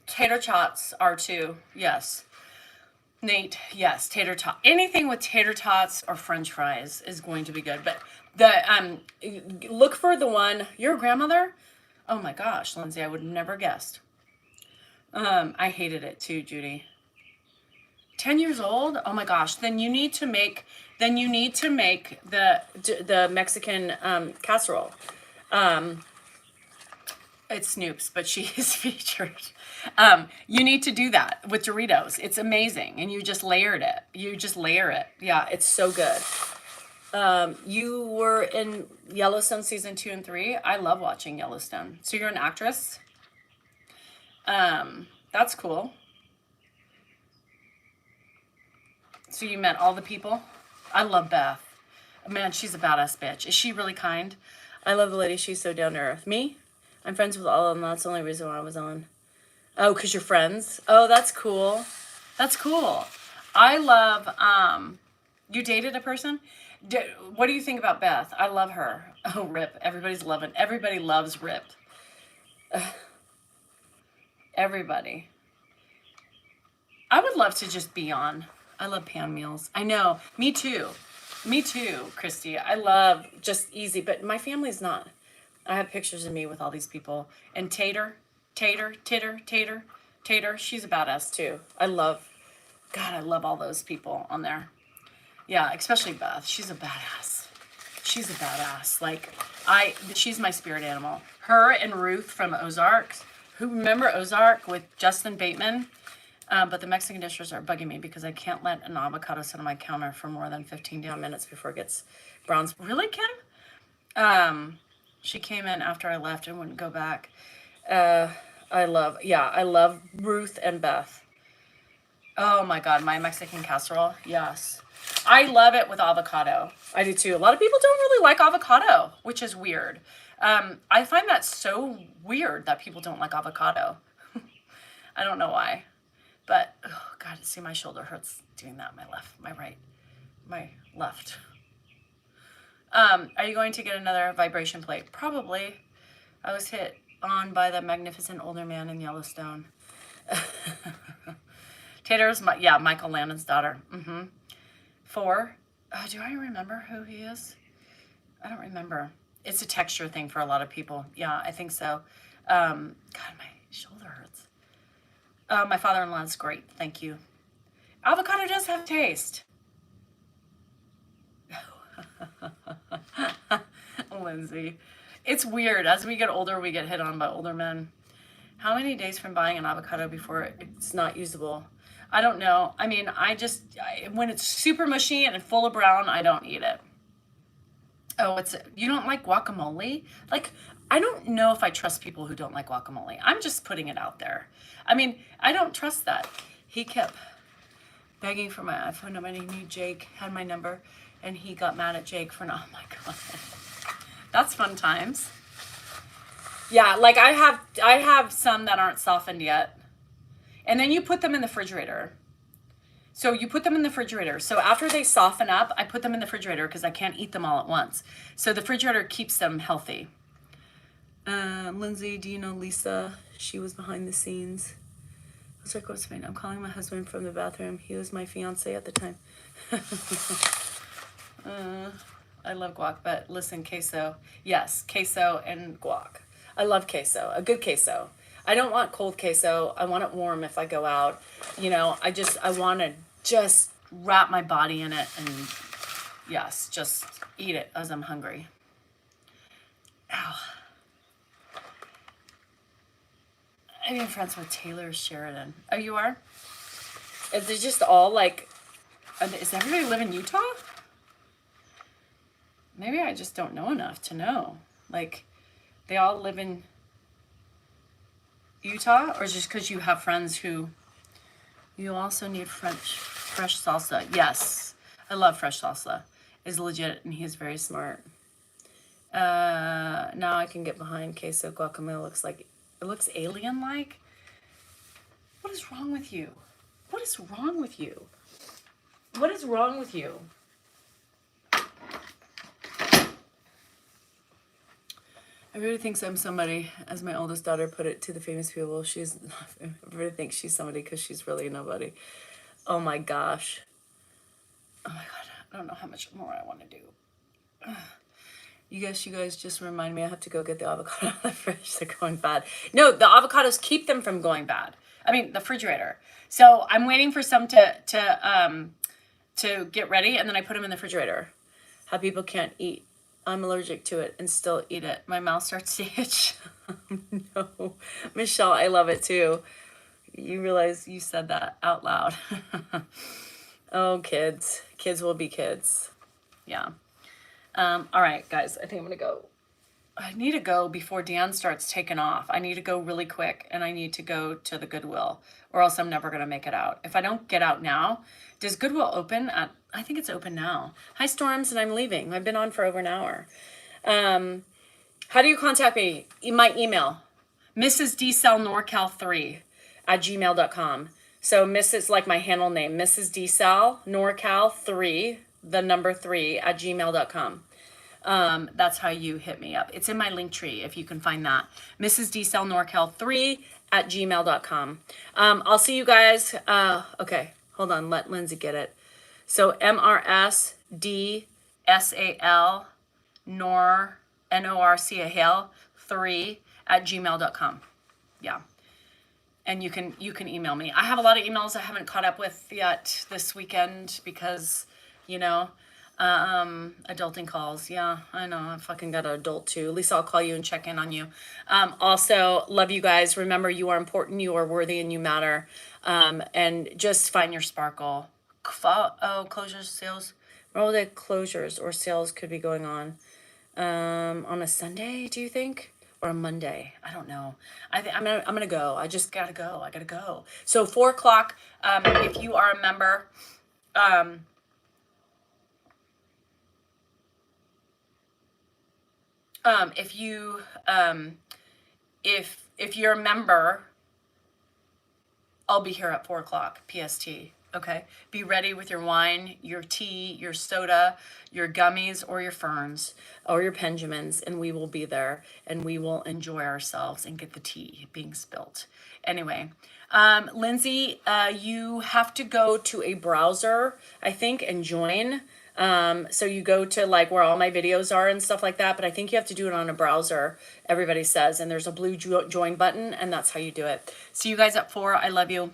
Tater tots are too. Yes. Nate, yes, tater tot. Anything with tater tots or French fries is going to be good. But look for the one. Your grandmother? Oh my gosh, Lindsay, I would never guessed. I hated it too, Judy. 10 years old? Oh my gosh. Then you need to make the Mexican casserole. It's Snoop's, but she is featured. You need to do that with Doritos. It's amazing. And you just layered it. You just layer it. Yeah, it's so good. You were in Yellowstone season 2 and 3. I love watching Yellowstone. So you're an actress? That's cool. So you met all the people? I love Beth. Man, she's a badass bitch. Is she really kind? I love the lady. She's so down to earth. Me? I'm friends with all of them. That's the only reason why I was on. Oh, because you're friends? Oh, that's cool. That's cool. I love, you dated a person? What do you think about Beth? I love her. Oh, Rip. Everybody loves Rip. Everybody. I would love to just be on. I love pan meals. I know. Me too. Me too, Christy. I love just easy, but my family's not. I have pictures of me with all these people. And Tater, she's a badass too. I love all those people on there. Yeah, especially Beth. She's a badass. She's my spirit animal. Her and Ruth from Ozark. Who remember Ozark with Justin Bateman? But the Mexican dishes are bugging me because I can't let an avocado sit on my counter for more than 15 down minutes before it gets brown. Really, Kim? She came in after I left and wouldn't go back. I love Ruth and Beth. Oh my God, my Mexican casserole. Yes. I love it with avocado. I do too. A lot of people don't really like avocado, which is weird. I find that so weird that people don't like avocado. I don't know why. But, oh God, see, my shoulder hurts doing that. My left. Are you going to get another vibration plate? Probably. I was hit on by the magnificent older man in Yellowstone. Tater's, Michael Landon's daughter. 4. Do I remember who he is? I don't remember. It's a texture thing for a lot of people. Yeah, I think so. God, my shoulder hurts. My father-in-law is great. Thank you. Avocado does have taste. Lindsay. It's weird. As we get older, we get hit on by older men. How many days from buying an avocado before it's not usable? I don't know. I mean, when it's super mushy and full of brown, I don't eat it. Oh, you don't like guacamole? Like, I don't know if I trust people who don't like guacamole. I'm just putting it out there. I mean, I don't trust that. He kept begging for my iPhone number. He knew Jake had my number, and he got mad at Jake for oh my God. That's fun times. Yeah, like I have some that aren't softened yet. And then you put them in the refrigerator. So you put them in the refrigerator. So after they soften up, I put them in the refrigerator because I can't eat them all at once. So the refrigerator keeps them healthy. Lindsay, do you know Lisa? She was behind the scenes. I was like, what's my name? I'm calling my husband from the bathroom. He was my fiance at the time. I love guac, but listen, queso. Yes, queso and guac. I love queso, a good queso. I don't want cold queso. I want it warm if I go out. You know, I want to just wrap my body in it and yes, just eat it as I'm hungry. Ow. I'm even friends with Taylor Sheridan. Oh, you are? Is it just all like, is everybody live in Utah? Maybe I just don't know enough to know. Like, they all live in Utah? Or just because you have friends who, you also need fresh salsa. Yes, I love fresh salsa. It's legit and he's very smart. Now I can get behind queso guacamole. It looks alien-like. What is wrong with you? What is wrong with you? What is wrong with you? Everybody thinks I'm somebody, as my oldest daughter put it to the famous people. Everybody thinks she's somebody because she's really nobody. Oh my gosh. Oh my God. I don't know how much more I want to do. You guys just remind me I have to go get the avocado out of the fridge. They're going bad. No, the avocados keep them from going bad. I mean, the refrigerator. So I'm waiting for some to get ready, and then I put them in the refrigerator. How people can't eat. I'm allergic to it and still eat it. My mouth starts to itch. No. Michelle, I love it too. You realize you said that out loud. Oh, kids. Kids will be kids. Yeah. All right, guys, I think I'm going to go. I need to go before Dan starts taking off. I need to go really quick, and I need to go to the Goodwill, or else I'm never going to make it out. If I don't get out now, does Goodwill open at, I think it's open now. Hi, Storms, and I'm leaving. I've been on for over an hour. How do you contact me? My email, mrsdsalnorcal3@gmail.com. So Mrs. like my handle name, Mrs. DSalNorcal3, the number 3@gmail.com. That's how you hit me up. It's in my link tree if you can find that. Mrs. DSalNorcal3@gmail.com. I'll see you guys. Okay, hold on. Let Lindsay get it. So MRSDSAL NORCAL 3@gmail.com. Yeah. And you can email me. I have a lot of emails I haven't caught up with yet this weekend because, you know, adulting calls. Yeah, I know. I fucking got an adult too. At least I'll call you and check in on you. Also, love you guys. Remember, you are important, you are worthy, and you matter. And just find your sparkle. Closures, sales. All the closures or sales could be going on a Sunday, do you think? Or a Monday? I don't know. I'm gonna go. I just gotta go. I gotta go. So 4:00. If you are a member, if you're a member, I'll be here at 4:00 PST. Okay, be ready with your wine, your tea, your soda, your gummies, or your ferns, or your Benjamins, and we will be there, and we will enjoy ourselves and get the tea being spilt. Anyway, Lindsay, you have to go to a browser, I think, and join. So you go to like where all my videos are and stuff like that, but I think you have to do it on a browser, everybody says, and there's a blue join button, and that's how you do it. See you guys at 4. I love you.